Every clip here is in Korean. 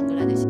생각을 하는 시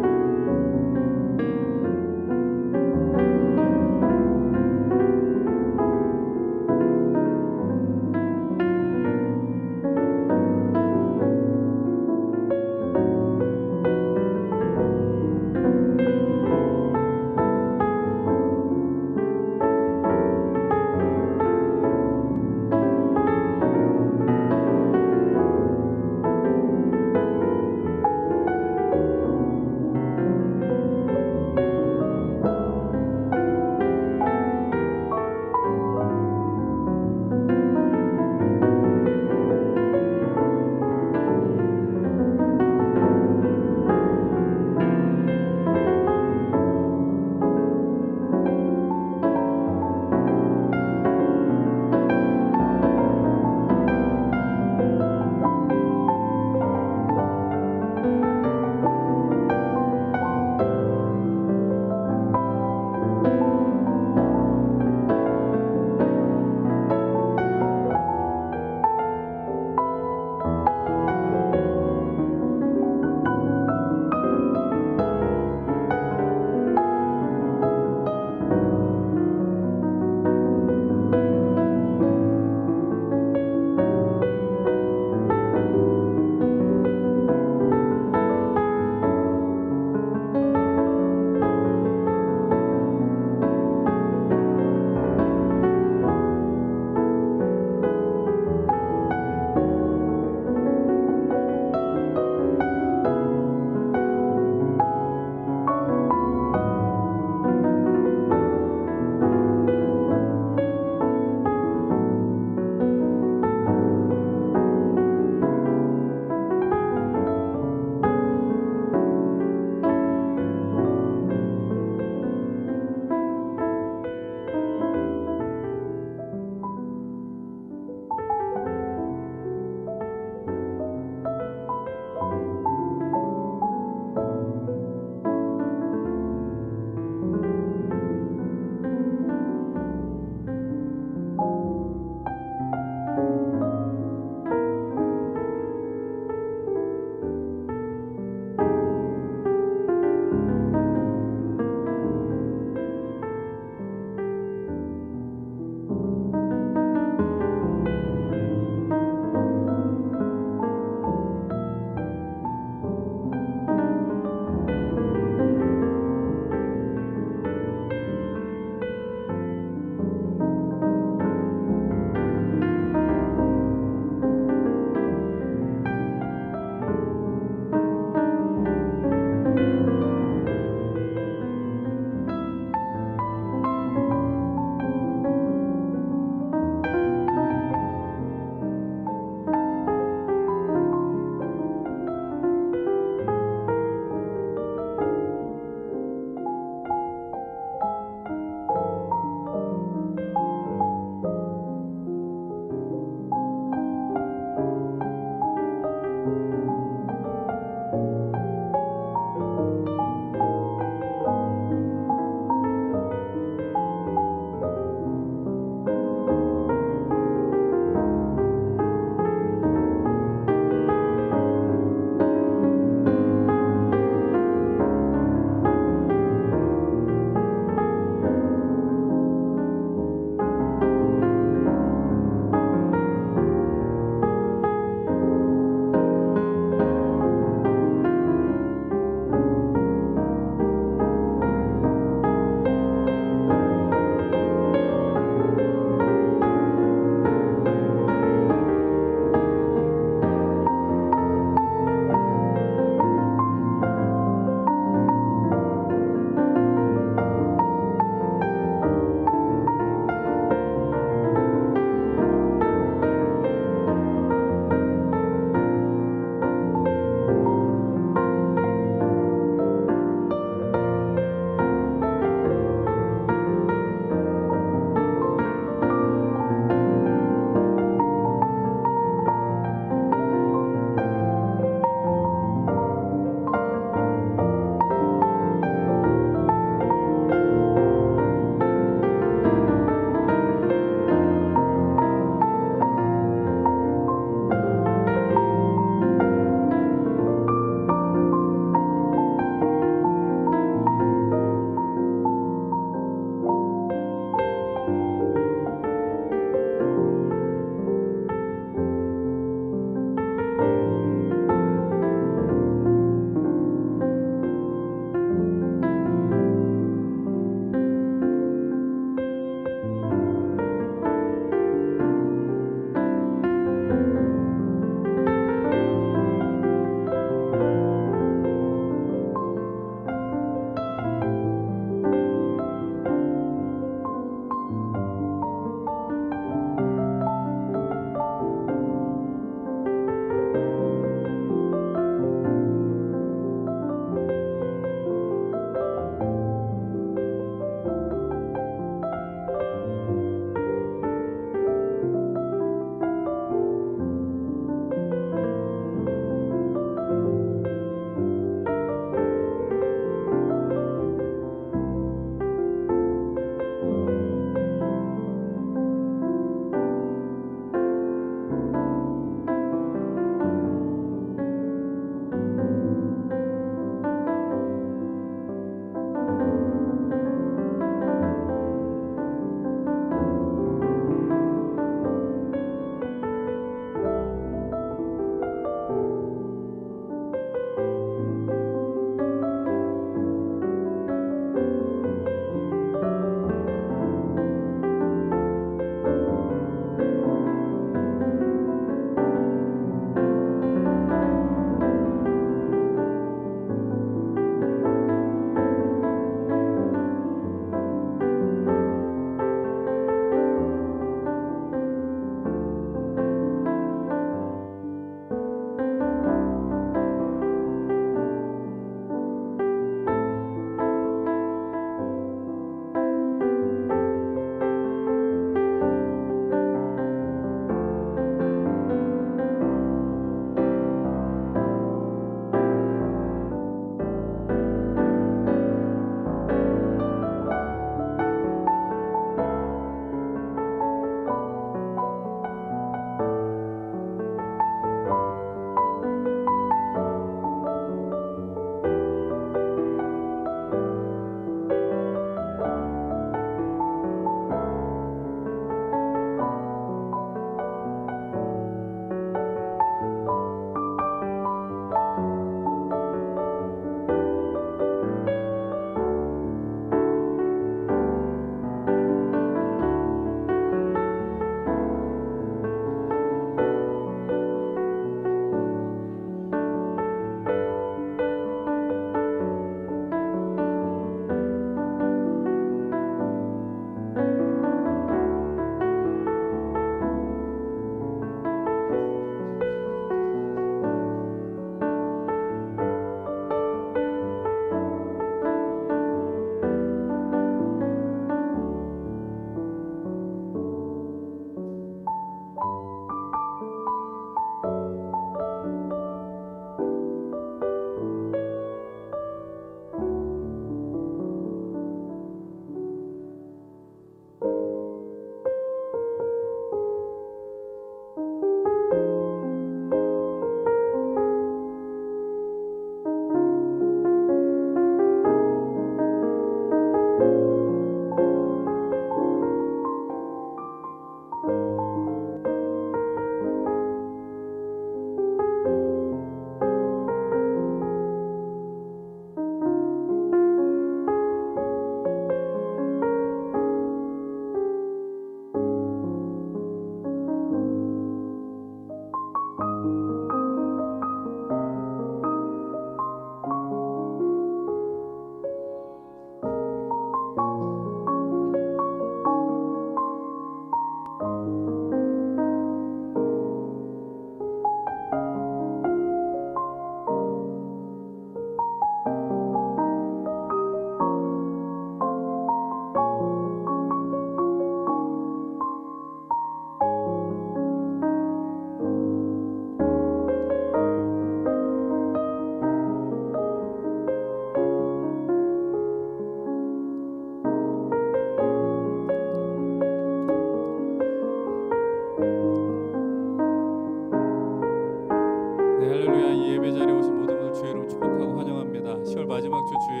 마지막 주 주일,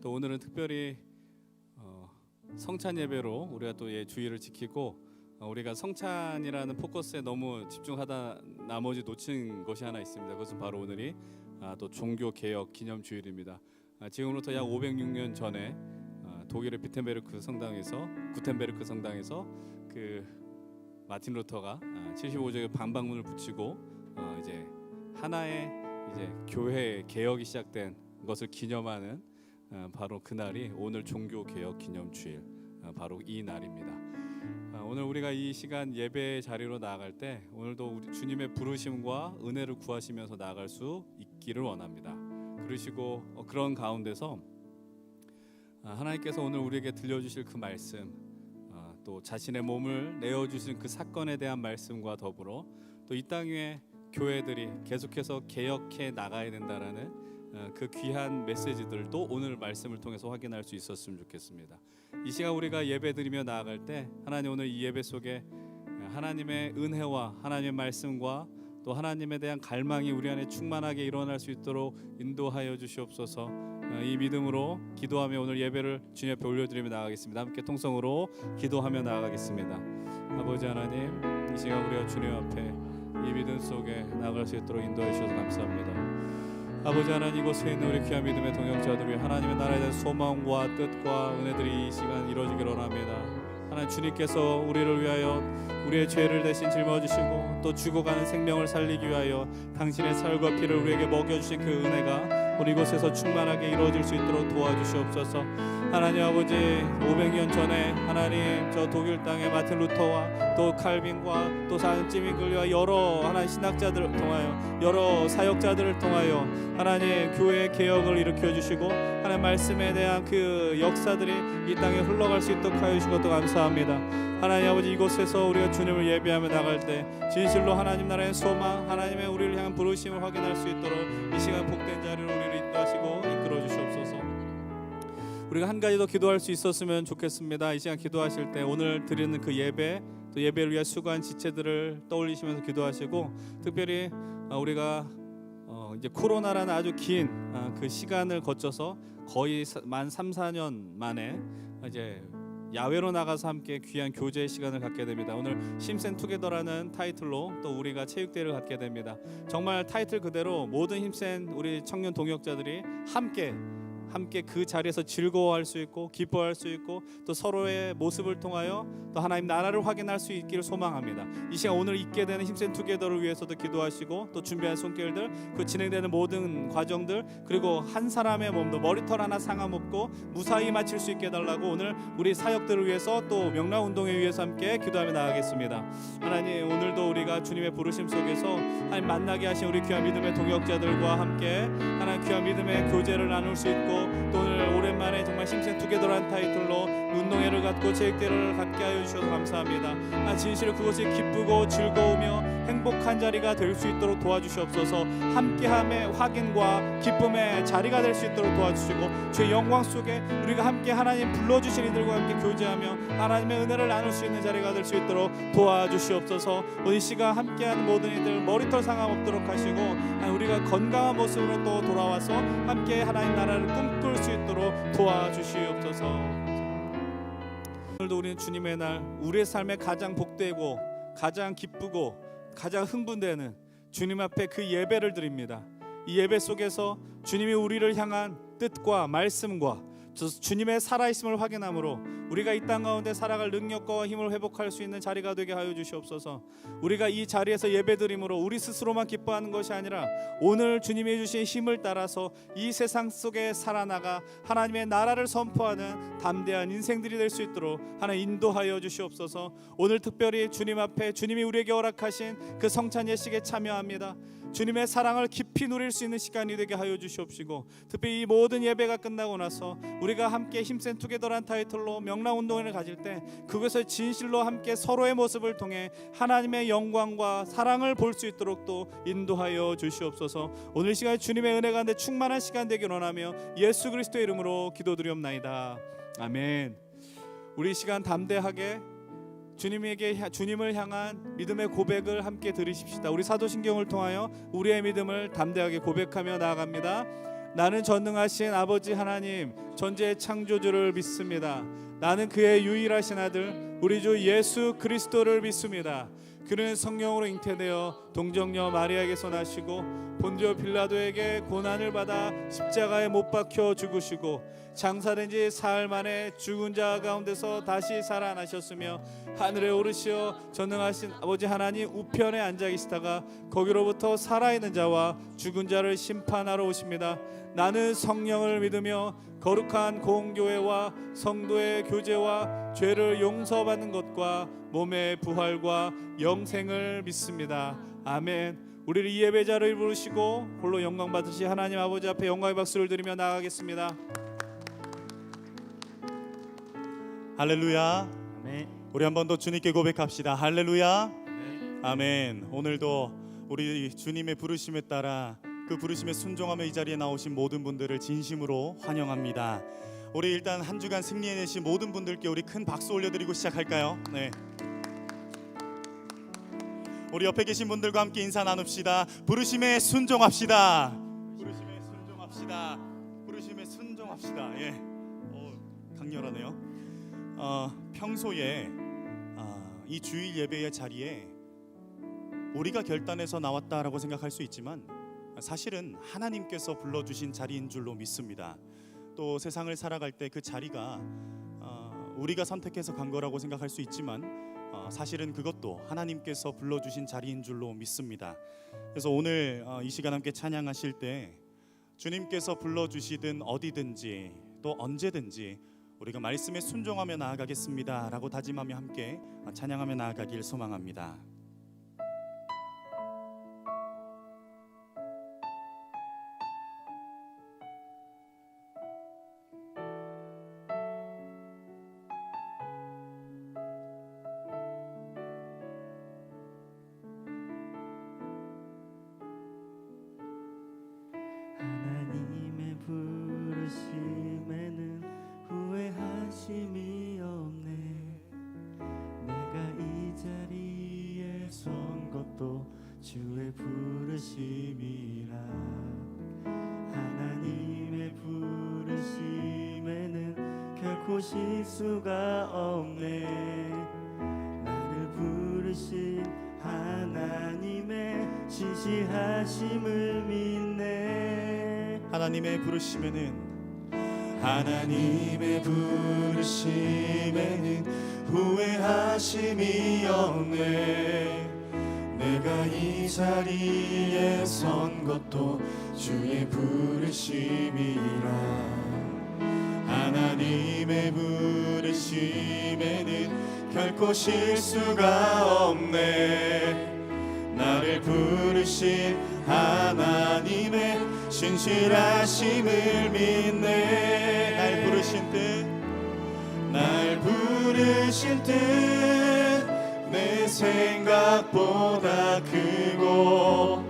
또 오늘은 특별히 성찬 예배로 우리가 또 주일을 지키고, 우리가 성찬이라는 포커스에 너무 집중하다 나머지 놓친 것이 하나 있습니다. 그것은 바로 오늘이 또 종교 개혁 기념 주일입니다. 지금으로부터 약 506년 전에 독일의 구텐베르크 성당에서 그 마틴 루터가 75조의 반박문을 붙이고 이제 하나의 이제 교회 개혁이 시작된 것을 기념하는 바로 그날이 오늘 종교 개혁 기념 주일, 바로 이 날입니다. 오늘 우리가 이 시간 예배 자리로 나아갈 때 오늘도 우리 주님의 부르심과 은혜를 구하시면서 나아갈 수 있기를 원합니다. 그러시고 그런 가운데서 하나님께서 오늘 우리에게 들려주실 그 말씀, 또 자신의 몸을 내어주신 그 사건에 대한 말씀과 더불어 또 이 땅 위에 교회들이 계속해서 개혁해 나가야 된다라는 그 귀한 메시지들도 오늘 말씀을 통해서 확인할 수 있었으면 좋겠습니다. 이 시간 우리가 예배 드리며 나아갈 때 하나님 오늘 이 예배 속에 하나님의 은혜와 하나님의 말씀과 또 하나님에 대한 갈망이 우리 안에 충만하게 일어날 수 있도록 인도하여 주시옵소서. 이 믿음으로 기도하며 오늘 예배를 주님 앞에 올려드리며 나아가겠습니다. 함께 통성으로 기도하며 나아가겠습니다. 아버지 하나님, 이 시간 우리가 주님 앞에 이 믿음 속에 나아갈 수 있도록 인도해 주셔서 감사합니다. 아버지 하나님, 이곳에 있는 우리 귀한 믿음의 동역자들 위해 하나님의 나라에 대한 소망과 뜻과 은혜들이 이 시간 이루어지기를 원합니다. 하나님, 주님께서 우리를 위하여 우리의 죄를 대신 짊어지시고 또 죽어가는 생명을 살리기 위하여 당신의 살과 피를 우리에게 먹여주신 그 은혜가 우리 이곳에서 충만하게 이루어질 수 있도록 도와주시옵소서. 하나님 아버지, 500년 전에 하나님 저 독일 땅의 마틴 루터와 또 칼빈과 또 찜잉글리와 여러 하나님 신학자들을 통하여 여러 사역자들을 통하여 하나님 교회의 개혁을 일으켜 주시고 하나님 말씀에 대한 그 역사들이 이 땅에 흘러갈 수 있도록 하여 주시고 또 감사합니다. 하나님 아버지, 이곳에서 우리가 주님을 예배하며 나갈 때 진실로 하나님 나라의 소망, 하나님의 우리를 향한 부르심을 확인할 수 있도록 이 시간 복된 자리로 우리를 인도하시고 이끌어 주시옵소서. 우리가 한 가지 더 기도할 수 있었으면 좋겠습니다. 이 시간 기도하실 때 오늘 드리는 그 예배, 또 예배를 위해 수고한 지체들을 떠올리시면서 기도하시고, 특별히 우리가 이제 코로나라는 아주 긴 그 시간을 거쳐서 거의 만 3-4년 만에 이제 야외로 나가서 함께 귀한 교제의 시간을 갖게 됩니다. 오늘 힘센 투게더라는 타이틀로 또 우리가 체육대회를 갖게 됩니다. 정말 타이틀 그대로 모든 힘센 우리 청년 동역자들이 함께 그 자리에서 즐거워할 수 있고 기뻐할 수 있고 또 서로의 모습을 통하여 또 하나님 나라를 확인할 수 있기를 소망합니다. 이 시간 오늘 있게 되는 힘센 투게더를 위해서도 기도하시고 또 준비한 손길들, 그 진행되는 모든 과정들, 그리고 한 사람의 몸도 머리털 하나 상함 없고 무사히 마칠 수 있게 해달라고 오늘 우리 사역들을 위해서 또 명랑운동회 위해서 함께 기도하며 나아가겠습니다. 하나님, 오늘도 우리가 주님의 부르심 속에서 하나님 만나게 하신 우리 귀한 믿음의 동역자들과 함께 하나님 귀한 믿음의 교제를 나눌 수 있고, 또 오늘 오랜만에 정말 힘센 투게더라는 타이틀로 운동회를 갖고 체육대회를 갖게 하여 주셔서 감사합니다. 진실로 그것이 기쁘고 즐거우며 행복한 자리가 될 수 있도록 도와주시옵소서. 함께함의 확인과 기쁨의 자리가 될 수 있도록 도와주시고, 주의 영광 속에 우리가 함께 하나님 불러주신 이들과 함께 교제하며 하나님의 은혜를 나눌 수 있는 자리가 될 수 있도록 도와주시옵소서. 오늘 이 시간 함께하는 모든 이들 머리털 상함 없도록 하시고, 우리가 건강한 모습으로 또 돌아와서 함께 하나님 나라를 꿈꿀 수 있도록 도와주시옵소서. 오늘도 우리는 주님의 날, 우리의 삶에 가장 복되고 가장 기쁘고 가장 흥분되는 주님 앞에 그 예배를 드립니다. 이 예배 속에서 주님이 우리를 향한 뜻과 말씀과 주님의 살아있음을 확인함으로 우리가 이 땅 가운데 살아갈 능력과 힘을 회복할 수 있는 자리가 되게 하여 주시옵소서. 우리가 이 자리에서 예배드림으로 우리 스스로만 기뻐하는 것이 아니라 오늘 주님이 주신 힘을 따라서 이 세상 속에 살아나가 하나님의 나라를 선포하는 담대한 인생들이 될 수 있도록 하나님 인도하여 주시옵소서. 오늘 특별히 주님 앞에 주님이 우리에게 허락하신 그 성찬 예식에 참여합니다. 주님의 사랑을 깊이 누릴 수 있는 시간이 되게 하여 주시옵시고, 특별히 이 모든 예배가 끝나고 나서 우리가 함께 힘센 투게더란 타이틀로 명랑운동회를 가질 때 그것을 진실로 함께 서로의 모습을 통해 하나님의 영광과 사랑을 볼 수 있도록 또 인도하여 주시옵소서. 오늘 시간 주님의 은혜가 내 충만한 시간 되길 원하며 예수 그리스도의 이름으로 기도드리옵나이다. 아멘. 우리 시간 담대하게 주님을 향한 믿음의 고백을 함께 들으십시다. 우리 사도신경을 통하여 우리의 믿음을 담대하게 고백하며 나아갑니다. 나는 전능하신 아버지 하나님 전지의 창조주를 믿습니다. 나는 그의 유일하신 아들 우리 주 예수 그리스도를 믿습니다. 그는 성령으로 잉태되어 동정녀 마리아에게서 나시고 본디오 빌라도에게 고난을 받아 십자가에 못 박혀 죽으시고 장사된 지 사흘 만에 죽은 자 가운데서 다시 살아나셨으며 하늘에 오르시어 전능하신 아버지 하나님 우편에 앉아 계시다가 거기로부터 살아있는 자와 죽은 자를 심판하러 오십니다. 나는 성령을 믿으며 거룩한 공교회와 성도의 교제와 죄를 용서받는 것과 몸의 부활과 영생을 믿습니다. 아멘. 우리를 이 예배자를 부르시고 홀로 영광 받으시 하나님 아버지 앞에 영광의 박수를 드리며 나아가겠습니다. 할렐루야. 아멘. 우리 한 번 더 주님께 고백합시다. 할렐루야. 아멘. 오늘도 우리 주님의 부르심에 따라 그 부르심에 순종하며 이 자리에 나오신 모든 분들을 진심으로 환영합니다. 우리 일단 한 주간 승리해내신 모든 분들께 우리 큰 박수 올려드리고 시작할까요? 네. 우리 옆에 계신 분들과 함께 인사 나눕시다. 부르심에 순종합시다. 부르심에 순종합시다. 부르심에 순종합시다. 예. 강렬하네요. 평소에 이 주일 예배의 자리에 우리가 결단해서 나왔다라고 생각할 수 있지만 사실은 하나님께서 불러주신 자리인 줄로 믿습니다. 또 세상을 살아갈 때 그 자리가 우리가 선택해서 간 거라고 생각할 수 있지만 사실은 그것도 하나님께서 불러주신 자리인 줄로 믿습니다. 그래서 오늘 이 시간 함께 찬양하실 때 주님께서 불러주시든 어디든지 또 언제든지 우리가 말씀에 순종하며 나아가겠습니다 라고 다짐하며 함께 찬양하며 나아가길 소망합니다. 하나님의 부르심에는 후회하심이 없네. 내가 이 자리에 선 것도 주의 부르심이라. 하나님의 부르심에는 결코 실수가 없네. 나를 부르신 하나님의 신실하심을 믿네. 하나님의 부르심에는 후회하심이 없네. 내가 이 자리에 선 것도 주의 부르심이라. 하나님의 부르심에는 결코 실수가 없네. 나를 부르신 하나님의 신실하심을 믿네. 날 부르신 뜻 내 생각보다 크고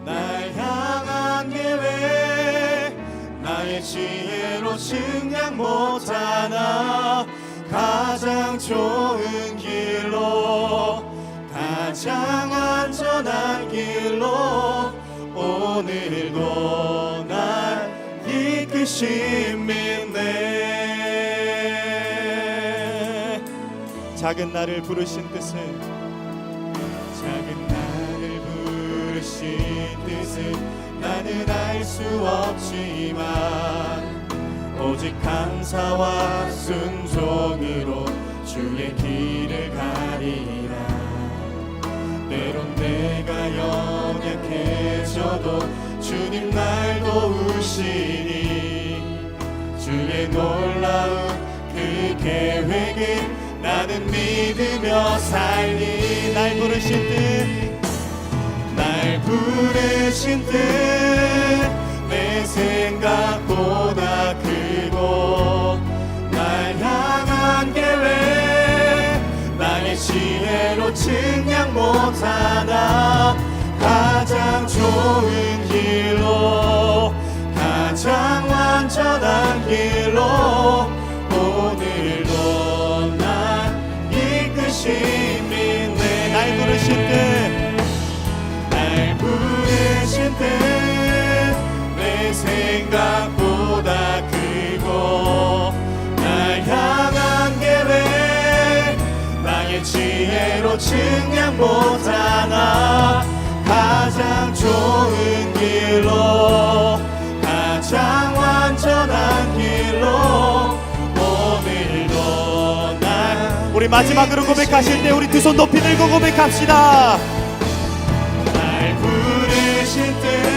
날 향한 계획 나의 지혜로 측량 못하나 가장 좋은 길로 가장 안전한 길로 오늘도 날 이끄심 믿네. 작은 나를 부르신 뜻은 나는 알 수 없지만 오직 감사와 순종으로 주의 길을 가리라. 때론 내가 연약해져도 주님 날 도우시니 주의 놀라운 그 계획을 나는 믿으며 살리. 날 부르신 뜻 내 생각보다 크고 날 향한 계획 나의 지혜로 측량 못하나 가장 좋은 길로 가장 완전한 길로 오늘도 날 이끄심 믿네. 날 부르신 뜻 내 생각 생각보다 크고 날 향한 계획 나의 지혜로 측량 못하나 가장 좋은 길로 가장 완전한 길로 오늘도 날 우리 마지막으로 고백하실 때 우리 두 손 높이 들고 고백합시다. 날 부르신 뜻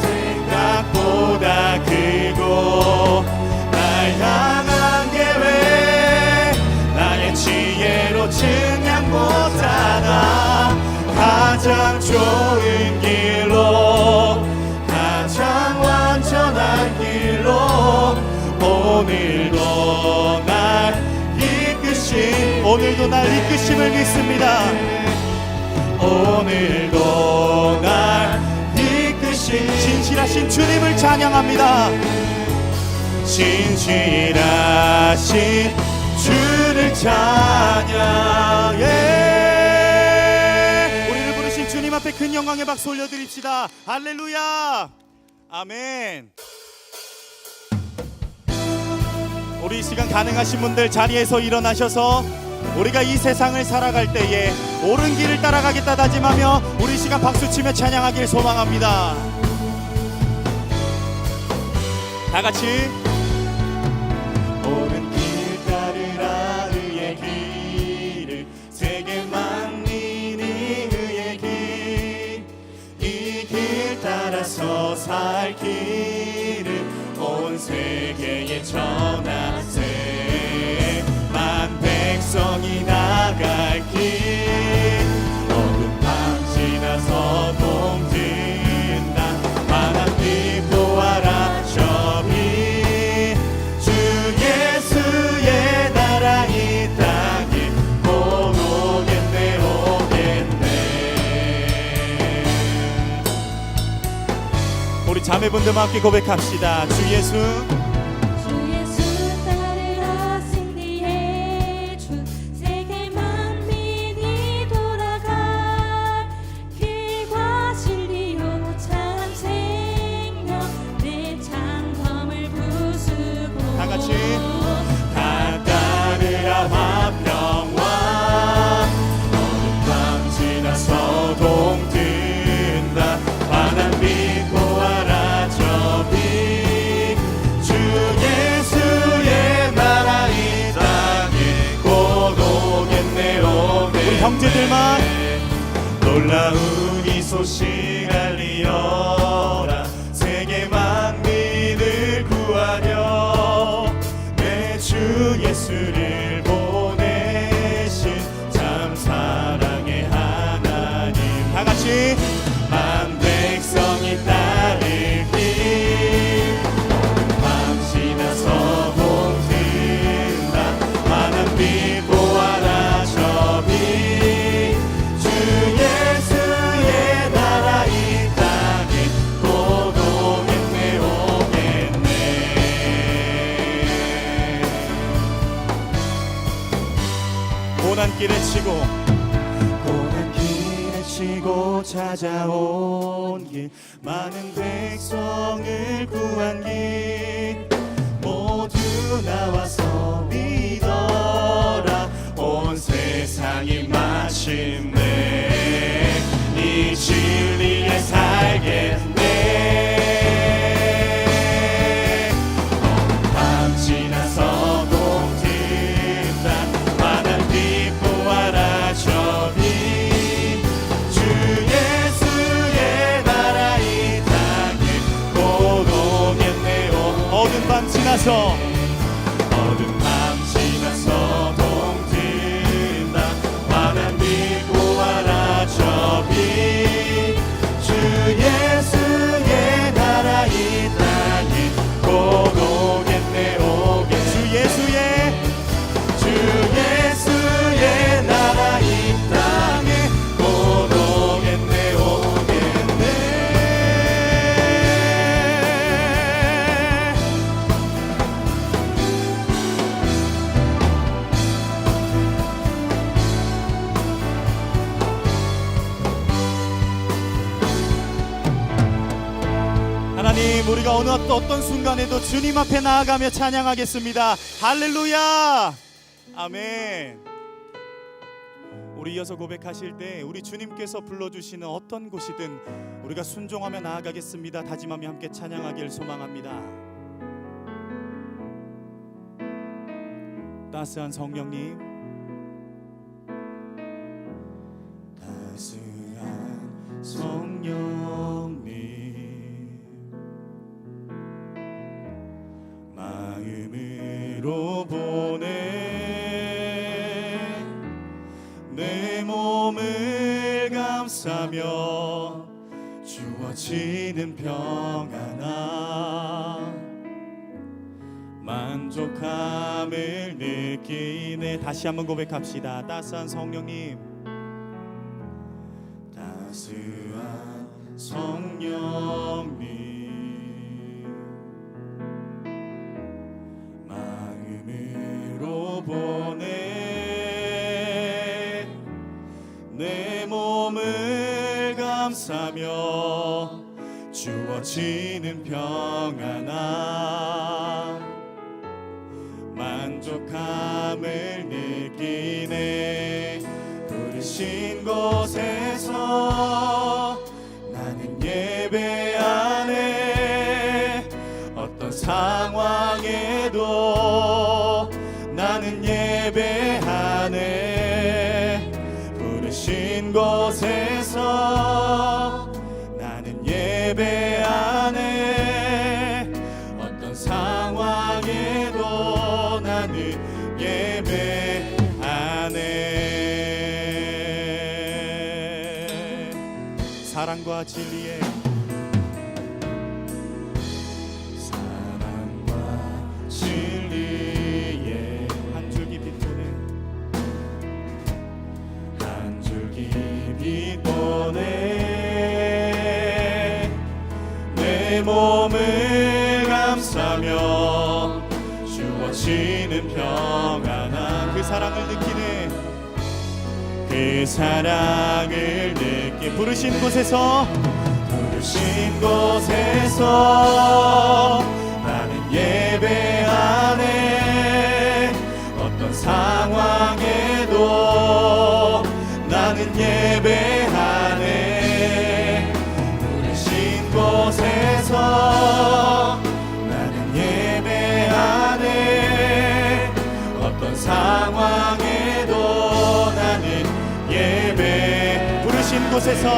생각보다 크고 날 향한 계획 나의 지혜로 측량 못하나 가장 좋은 길로 가장 완전한 길로 오늘도 날 이끄신 오늘도 날 이끄심을 믿습니다. 오늘도 날 이끄신 진실하신 주님을 찬양합니다. 진실하신 주를 찬양해. 우리를 부르신 주님 앞에 큰 영광의 박수 올려드립시다. 할렐루야. 아멘. 우리 이 시간 가능하신 분들 자리에서 일어나셔서 우리가 이 세상을 살아갈 때에 옳은 길을 따라가겠다 다짐하며 우리 이 시간 박수치며 찬양하길 소망합니다. 다 같이 옳은 길 따르라 의의 길을 세계 만민이 의의 길 이 길 따라서 살 길을 온 세계에 전하세 만 백성이 나갈 길 어두운 밤 지나서 동든다 환한 빛 보아라 저기 주 예수의 나라 이 땅에 곧 오겠네 오겠네. 우리 자매분들과 함께 고백합시다. 주 예수 주 예수 따르라 승리의 주 세계 만민이 돌아갈 길과 진리로 참 생명 내 창검을 부수고 다 같이. 다 따르라 화평왕 어두운 밤 지나서 동든다 환한 빛 보아라 저빛 주 예수의 나라 이 땅에 곧 오겠네 오겠네. 우리 형제들만 놀라운 이 소식 알리어라 세계 만민을 구하려 내 주 예수를 보내신 참 사랑의 하나님. 다 같이 만 백성이 따를 길 밤 지나서 동든다 환한 빛 보아라 저빛 주 예수의 나라 이 땅에 곧 오겠네 오겠네. 고난길에 치고 고난 길에 치고 찾아온 길 많은 백성을 구한 길 모두 나와서 믿어라 온 세상이 마침내 이 진리에 살겠네. 밤 지나서 동든다 환한 빛 보아라 저빛 주 예수의 나라 이 땅에 곧 오겠네 어두운 밤 지나서 어두운 밤 지나서 동든다 환한 빛 보아라 저빛 주 예수의 나라 이 땅에 곧 오겠네 오겠네. 주 예수의 주 예수의 나라 이 땅에 곧 오겠네 오겠네. 우리가 어느 어떤 순간에도 주님 앞에 나아가며 찬양하겠습니다. 할렐루야. 아멘. 우리 이어서 고백하실 때 우리 주님께서 불러주시는 어떤 곳이든 우리가 순종하며 나아가겠습니다. 다짐하며 함께 찬양하길 소망합니다. 따스한 성령님, 따스한 성령님, 마음으로 보내 내 몸을 감싸며 주어지는 평안아 만족함을 느끼네. 다시 한번 고백합시다. 따스한 성령님, 따스한 성령님, 마음으로 보내 내 몸을 감싸며 주어지는 평안아 만족함을 느끼네. 부르신 곳에서 나는 예배하네. 어떤 상황에도 나는 예배하네. 부르신 곳에서 나는 예배하네. 어떤 상황에도 나는 예배하네. 사랑과 진리의 한 줄기 빛보네 한 줄기 빛보네 내 몸을 감싸며 주어지는 평안한 그 사랑을 느끼네. 그 사랑을 느끼 부르신 곳에서 나는 예배하네. 어떤 상황에도 나는 예배하네. 부르신 곳에서 나는 예배하네. 어떤 상황에도 나는 예배. 부르신 곳에서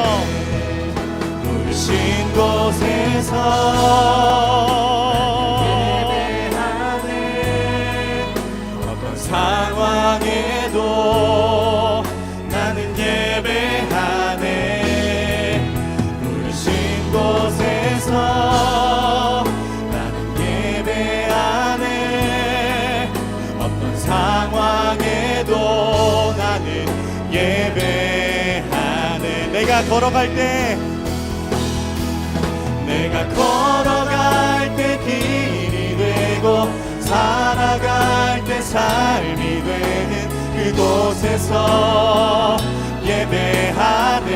예배하네. 어떤 상황에도 나는 예배하네. 부르신 곳에서 나는 예배하네. 어떤 상황에도 나는 예배하네. 내가 걸어갈 때 길이 되고 살아갈 때 삶이 되는 그곳에서 예배하네.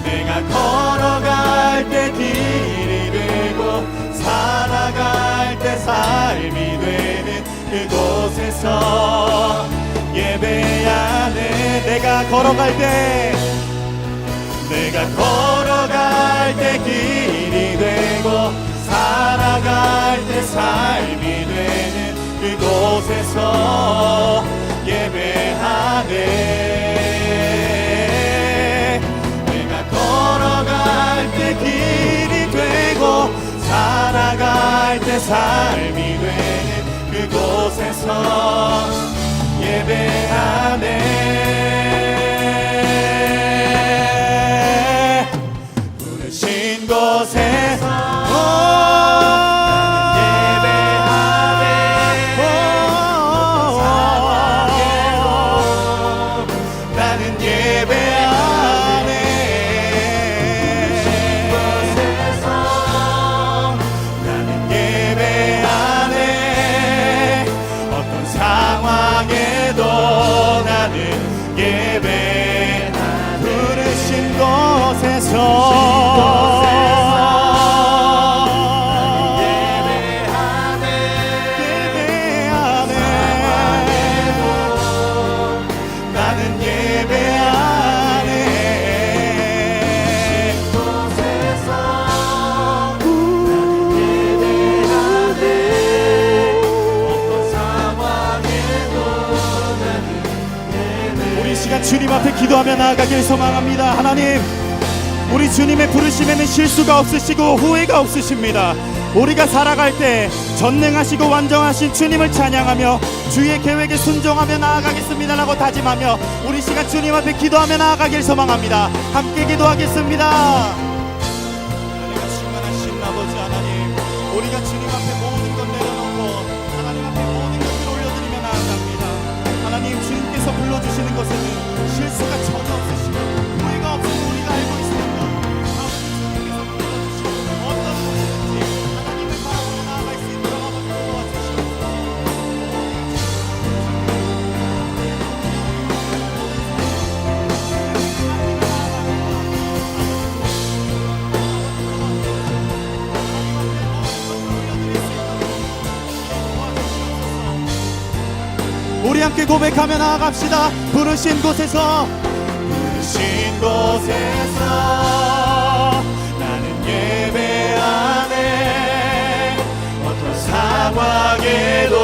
내가 걸어갈 때 길이 되고 살아갈 때 삶이 되는 그곳에서 예배하네. 내가 걸어갈 때 길이 되고 살아갈 때 삶이 되는 그곳에서 예배하네. 내가 걸어갈 때 길이 되고 살아갈 때 삶이 되는 그곳에서 예배하네. 부르신 곳에서 예배하네. 나는 예배하네. 부르신 곳에서 나는 예배하네. 어떤 상황에도 나는 예배하네. 부르신 곳에서 주님 앞에 기도하며 나아가길 소망합니다. 하나님, 우리 주님의 부르심에는 실수가 없으시고 후회가 없으십니다. 우리가 살아갈 때 전능하시고 완전하신 주님을 찬양하며 주의 계획에 순종하며 나아가겠습니다라고 다짐하며 우리 시간 주님 앞에 기도하며 나아가길 소망합니다. 함께 기도하겠습니다. 은혜가 충만하신 아버지 하나님, 우리가 주님 앞에 모든 것 내려놓고 하나님 앞에 모든 것을 올려드리며 나아갑니다. 하나님, 주님께서 불러주시는 것에는 실수가 전혀 없으시고 후회가 없음을 우리가 알고 있습니다. 아버지, 주님께서 불러주시는 어떤 곳이든지 하나님을 바라보며 나아갈 수 있도록 아버지 도와주시옵소서. 우리 함께 고백하며 나아갑시다. 부르신 곳에서 나는 예배하네. 어떤 상황에도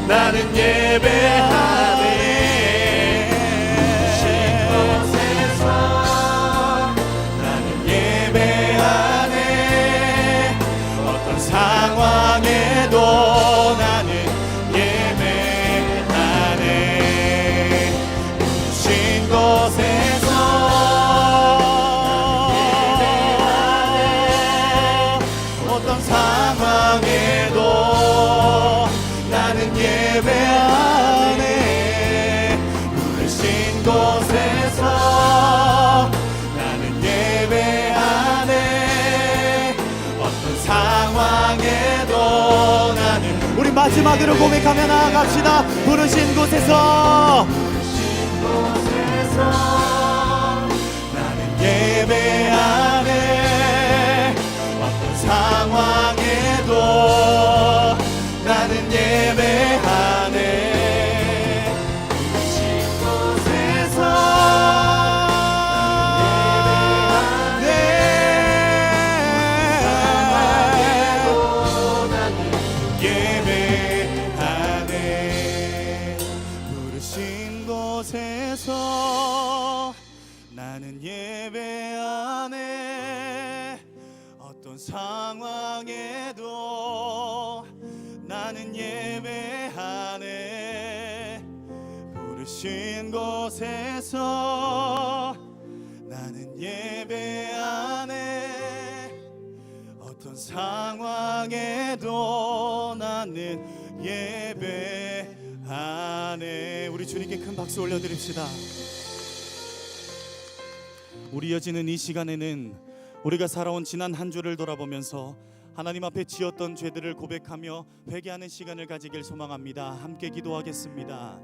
나는 예배하네. 부르신 곳에서 나는 예배하네. 어떤 상황에도 나는 곳에서 어떤 상황에도 나는 예배하네. 부르신 곳에서 나는 예배하네. 어떤 상황에도 나는. 우리 마지막으로 고백하며 나아갑시다. 부르신 곳에서 나는 예배하네. 어떤 상황에도 나는 예배하네. 부르신 곳에서 나는 예배하네. 부르신 곳에서 나는 예배하네. 어떤 상황에도 나는 예배하네. 부르신 곳에서 나는 예배하네. 어떤 상황에도 나는 예배하네. 우리 주님께 큰 박수 올려드립시다. 우리 이어지는 이 시간에는 우리가 살아온 지난 한 주를 돌아보면서 하나님 앞에 지었던 죄들을 고백하며 회개하는 시간을 가지길 소망합니다. 함께 기도하겠습니다.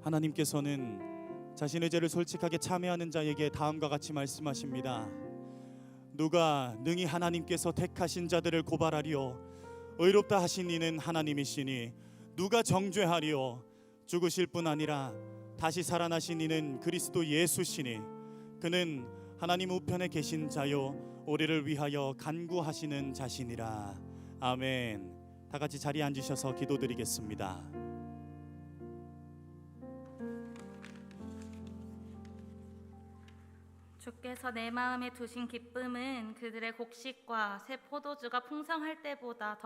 하나님께서는 자신의 죄를 솔직하게 참회하는 자에게 다음과 같이 말씀하십니다. 누가 능히 하나님께서 택하신 자들을 고발하리요. 의롭다 하신 이는 하나님이시니 누가 정죄하리요. 죽으실 뿐 아니라 다시 살아나신 이는 그리스도 예수시니 그는 하나님 우편에 계신 자요 우리를 위하여 간구하시는 자시니라. 아멘. 다 같이 자리에 앉으셔서 기도드리겠습니다. 주께서 내 마음에 두신 기쁨은 그들의 곡식과 새 포도주가 풍성할 때보다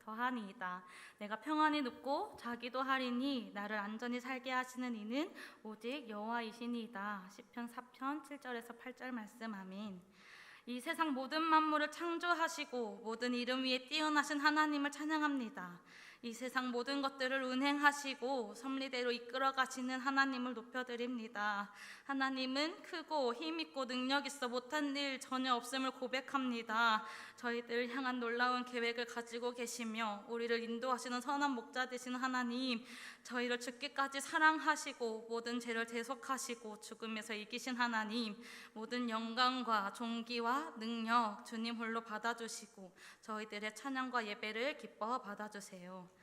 더하니이다. 내가 평안히 눕고 자기도 하리니 나를 안전히 살게 하시는 이는 오직 여호와이시니이다. 시편 4편 7절에서 8절 말씀. 아멘. 이 세상 모든 만물을 창조하시고 모든 이름 위에 뛰어나신 하나님을 찬양합니다. 이 세상 모든 것들을 운행하시고 섭리대로 이끌어 가시는 하나님을 높여드립니다. 하나님은 크고 힘있고 능력 있어 못한 일 전혀 없음을 고백합니다. 저희들을 향한 놀라운 계획을 가지고 계시며 우리를 인도하시는 선한 목자 되시는 하나님, 저희를 죽기까지 사랑하시고 모든 죄를 대속하시고 죽음에서 이기신 하나님, 모든 영광과 존귀와 능력 주님 홀로 받아주시고 저희들의 찬양과 예배를 기뻐 받아주세요.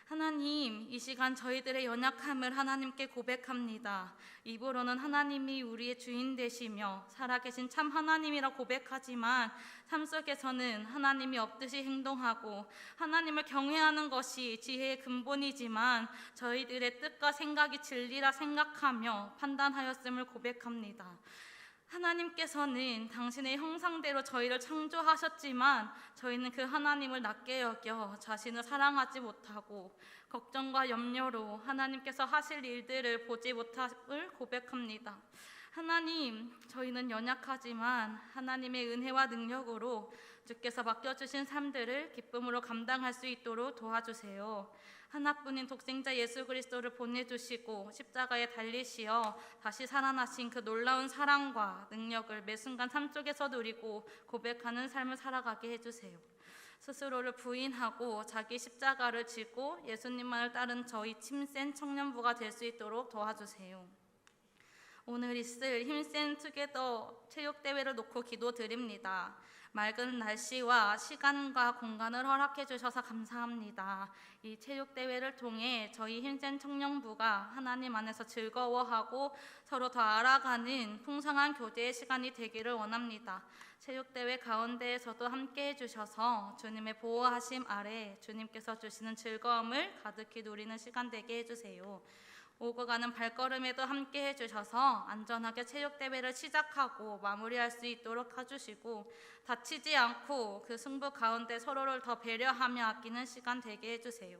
하나님, 이 시간 저희들의 연약함을 하나님께 고백합니다. 입으로는 하나님이 우리의 주인 되시며 살아계신 참 하나님이라 고백하지만 삶 속에서는 하나님이 없듯이 행동하고 하나님을 경외하는 것이 지혜의 근본이지만 저희들의 뜻과 생각이 진리라 생각하며 판단하였음을 고백합니다. 하나님께서는 당신의 형상대로 저희를 창조하셨지만 저희는 그 하나님을 낮게 여겨 자신을 사랑하지 못하고 걱정과 염려로 하나님께서 하실 일들을 보지 못함을 고백합니다. 하나님, 저희는 연약하지만 하나님의 은혜와 능력으로 주께서 맡겨주신 삶들을 기쁨으로 감당할 수 있도록 도와주세요. 하나뿐인 독생자 예수 그리스도를 보내주시고 십자가에 달리시어 다시 살아나신 그 놀라운 사랑과 능력을 매 순간 삶 속에서 누리고 고백하는 삶을 살아가게 해주세요. 스스로를 부인하고 자기 십자가를 지고 예수님만을 따른 저희 힘센 청년부가 될 수 있도록 도와주세요. 오늘 있을 힘센 투게더 체육대회를 놓고 기도드립니다. 맑은 날씨와 시간과 공간을 허락해 주셔서 감사합니다. 이 체육대회를 통해 저희 힘센 청년부가 하나님 안에서 즐거워하고 서로 더 알아가는 풍성한 교제의 시간이 되기를 원합니다. 체육대회 가운데에서도 함께 해주셔서 주님의 보호하심 아래 주님께서 주시는 즐거움을 가득히 누리는 시간 되게 해주세요. 오고 가는 발걸음에도 함께 해주셔서 안전하게 체육대회를 시작하고 마무리할 수 있도록 해주시고 다치지 않고 그 승부 가운데 서로를 더 배려하며 아끼는 시간 되게 해주세요.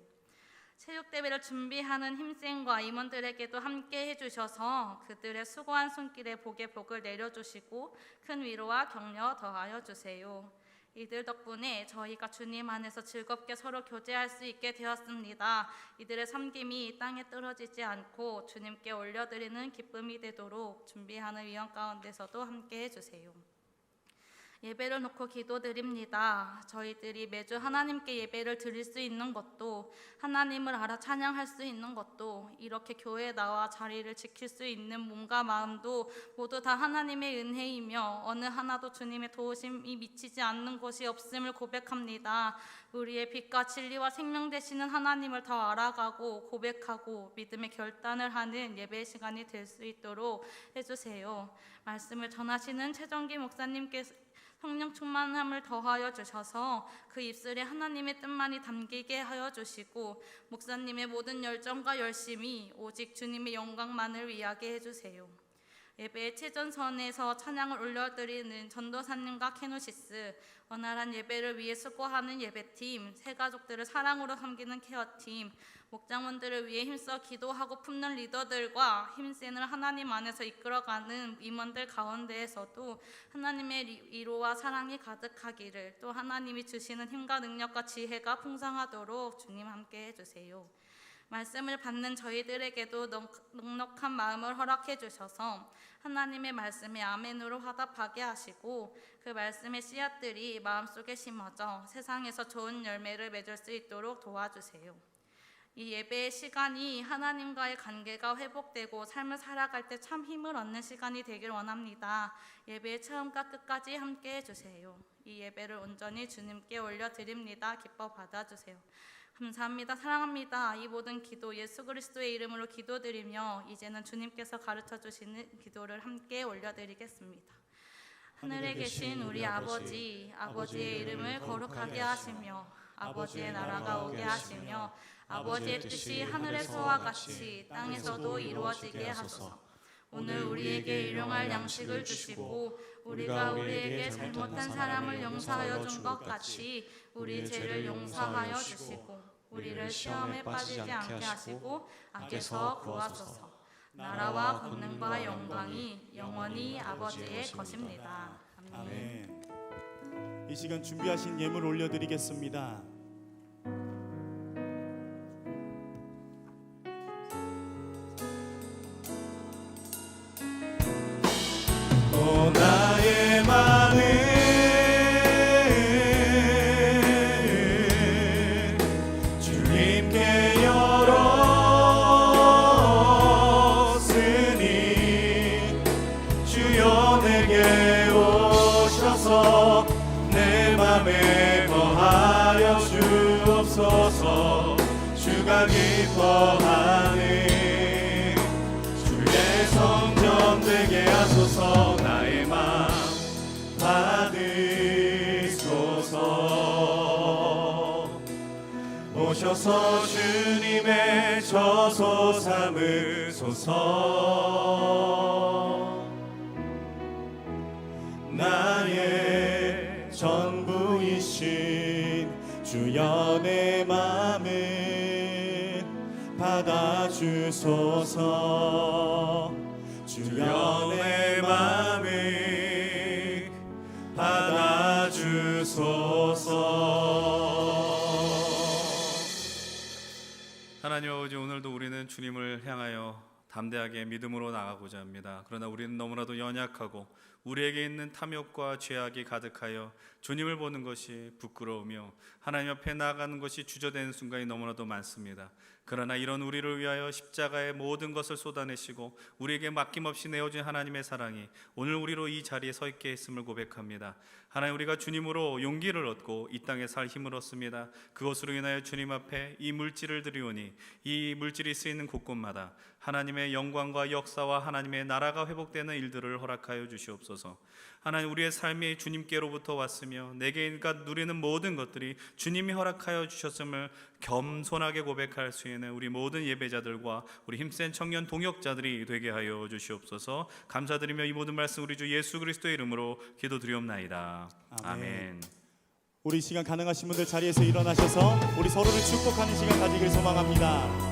체육대회를 준비하는 힘센과 임원들에게도 함께 해주셔서 그들의 수고한 손길에 복의 복을 내려주시고 큰 위로와 격려 더하여 주세요. 이들 덕분에 저희가 주님 안에서 즐겁게 서로 교제할 수 있게 되었습니다. 이들의 섬김이 땅에 떨어지지 않고 주님께 올려드리는 기쁨이 되도록 준비하는 위원 가운데서도 함께 해주세요. 예배를 놓고 기도드립니다. 저희들이 매주 하나님께 예배를 드릴 수 있는 것도 하나님을 알아 찬양할 수 있는 것도 이렇게 교회에 나와 자리를 지킬 수 있는 몸과 마음도 모두 다 하나님의 은혜이며 어느 하나도 주님의 도우심이 미치지 않는 것이 없음을 고백합니다. 우리의 빛과 진리와 생명 되시는 하나님을 더 알아가고 고백하고 믿음의 결단을 하는 예배 시간이 될 수 있도록 해주세요. 말씀을 전하시는 최정기 목사님께 성령 충만함을 더하여 주셔서 그 입술에 하나님의 뜻만이 담기게 하여 주시고 목사님의 모든 열정과 열심이 오직 주님의 영광만을 위하게 해주세요. 예배의 최전선에서 찬양을 올려드리는 전도사님과 케노시스, 원활한 예배를 위해 수고하는 예배팀, 새가족들을 사랑으로 섬기는 케어팀, 목장원들을 위해 힘써 기도하고 품는 리더들과 힘센을 하나님 안에서 이끌어가는 임원들 가운데에서도 하나님의 위로와 사랑이 가득하기를, 또 하나님이 주시는 힘과 능력과 지혜가 풍성하도록 주님 함께 해주세요. 말씀을 받는 저희들에게도 넉넉한 마음을 허락해 주셔서 하나님의 말씀에 아멘으로 화답하게 하시고 그 말씀의 씨앗들이 마음속에 심어져 세상에서 좋은 열매를 맺을 수 있도록 도와주세요. 이 예배의 시간이 하나님과의 관계가 회복되고 삶을 살아갈 때 참 힘을 얻는 시간이 되길 원합니다. 예배의 처음과 끝까지 함께 해주세요. 이 예배를 온전히 주님께 올려드립니다. 기뻐 받아주세요. 감사합니다. 사랑합니다. 이 모든 기도 예수 그리스도의 이름으로 기도드리며 이제는 주님께서 가르쳐 주시는 기도를 함께 올려드리겠습니다. 하늘에 계신 우리 아버지, 아버지의 이름을 거룩하게 하시며 아버지의 나라가 오게 하시며 아버지의 뜻이 하늘에서와 같이 땅에서도 이루어지게 하소서. 오늘 우리에게 일용할 양식을 주시고 우리가 우리에게 잘못한 사람을 용서하여 준 것 같이 우리 죄를 용서하여 주시고 우리를 시험에 빠지지 않게 하시고 악에서 구하소서. 나라와 권능과 영광이 영원히 아버지의 것입니다. 아멘. 아멘. 이 시간 준비하신 예물 올려드리겠습니다. 맘에 거하여 주옵소서. 주가 기뻐하는 주의 성전 되게 하소서. 나의 맘 받으소서. 오셔서 주님의 저소 삼으소서. 나의 전부이신 주여 내 맘을 받아주소서. 주여 내 맘을 받아주소서. 하나님 아버지, 오늘도 우리는 주님을 향하여 담대하게 믿음으로 나가고자 합니다. 그러나 우리는 너무나도 연약하고 우리에게 있는 탐욕과 죄악이 가득하여 주님을 보는 것이 부끄러우며 하나님 앞에 나아가는 것이 주저되는 순간이 너무나도 많습니다. 그러나 이런 우리를 위하여 십자가의 모든 것을 쏟아내시고 우리에게 맡김없이 내어준 하나님의 사랑이 오늘 우리로 이 자리에 서 있게 했음을 고백합니다. 하나님, 우리가 주님으로 용기를 얻고 이 땅에 살 힘을 얻습니다. 그것으로 인하여 주님 앞에 이 물질을 드리오니 이 물질이 쓰이는 곳곳마다 하나님의 영광과 역사와 하나님의 나라가 회복되는 일들을 허락하여 주시옵소서. 하나님, 우리의 삶이 주님께로부터 왔으며 내게가 누리는 모든 것들이 주님이 허락하여 주셨음을 겸손하게 고백할 수 있는 우리 모든 예배자들과 우리 힘센 청년 동역자들이 되게 하여 주시옵소서. 감사드리며 이 모든 말씀 우리 주 예수 그리스도의 이름으로 기도드리옵나이다. 아멘. 우리 시간 가능하신 분들 자리에서 일어나셔서 우리 서로를 축복하는 시간 가지길 소망합니다.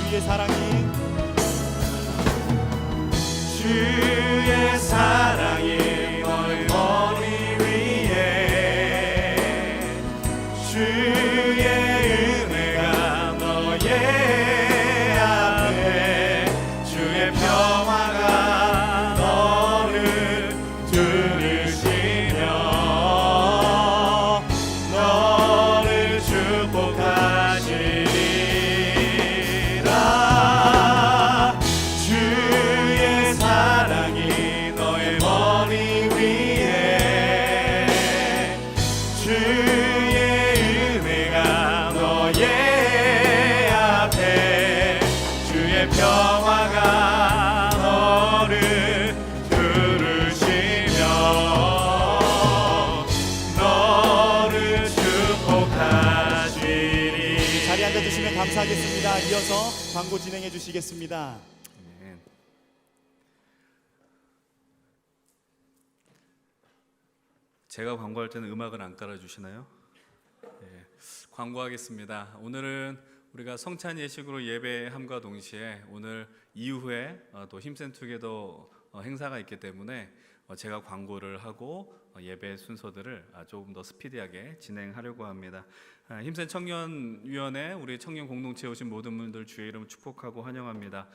주의 사랑이 주의 사랑이 너의 머리 위에 주의 은혜가 너의 앞에 주의 평화가 너를 두르시며 너를 축복하시리라. 주의 사랑이 너의 머리 위에 주의 은혜가 너의 앞에 주의 평화가 너를 두르시며 너를 축복하시리. 자리에 앉아주시면 감사하겠습니다. 이어서 광고 진행해 주시겠습니다. 아멘. 제가 광고할 때는 음악을 안 깔아주시나요? 네, 광고하겠습니다. 오늘은 우리가 성찬 예식으로 예배함과 동시에 오늘 이후에 또 힘센 투게더 행사가 있기 때문에 제가 광고를 하고 예배 순서들을 조금 더 스피디하게 진행하려고 합니다. 힘센 청년위원회 우리 청년 공동체에 오신 모든 분들 주의 이름 축복하고 환영합니다.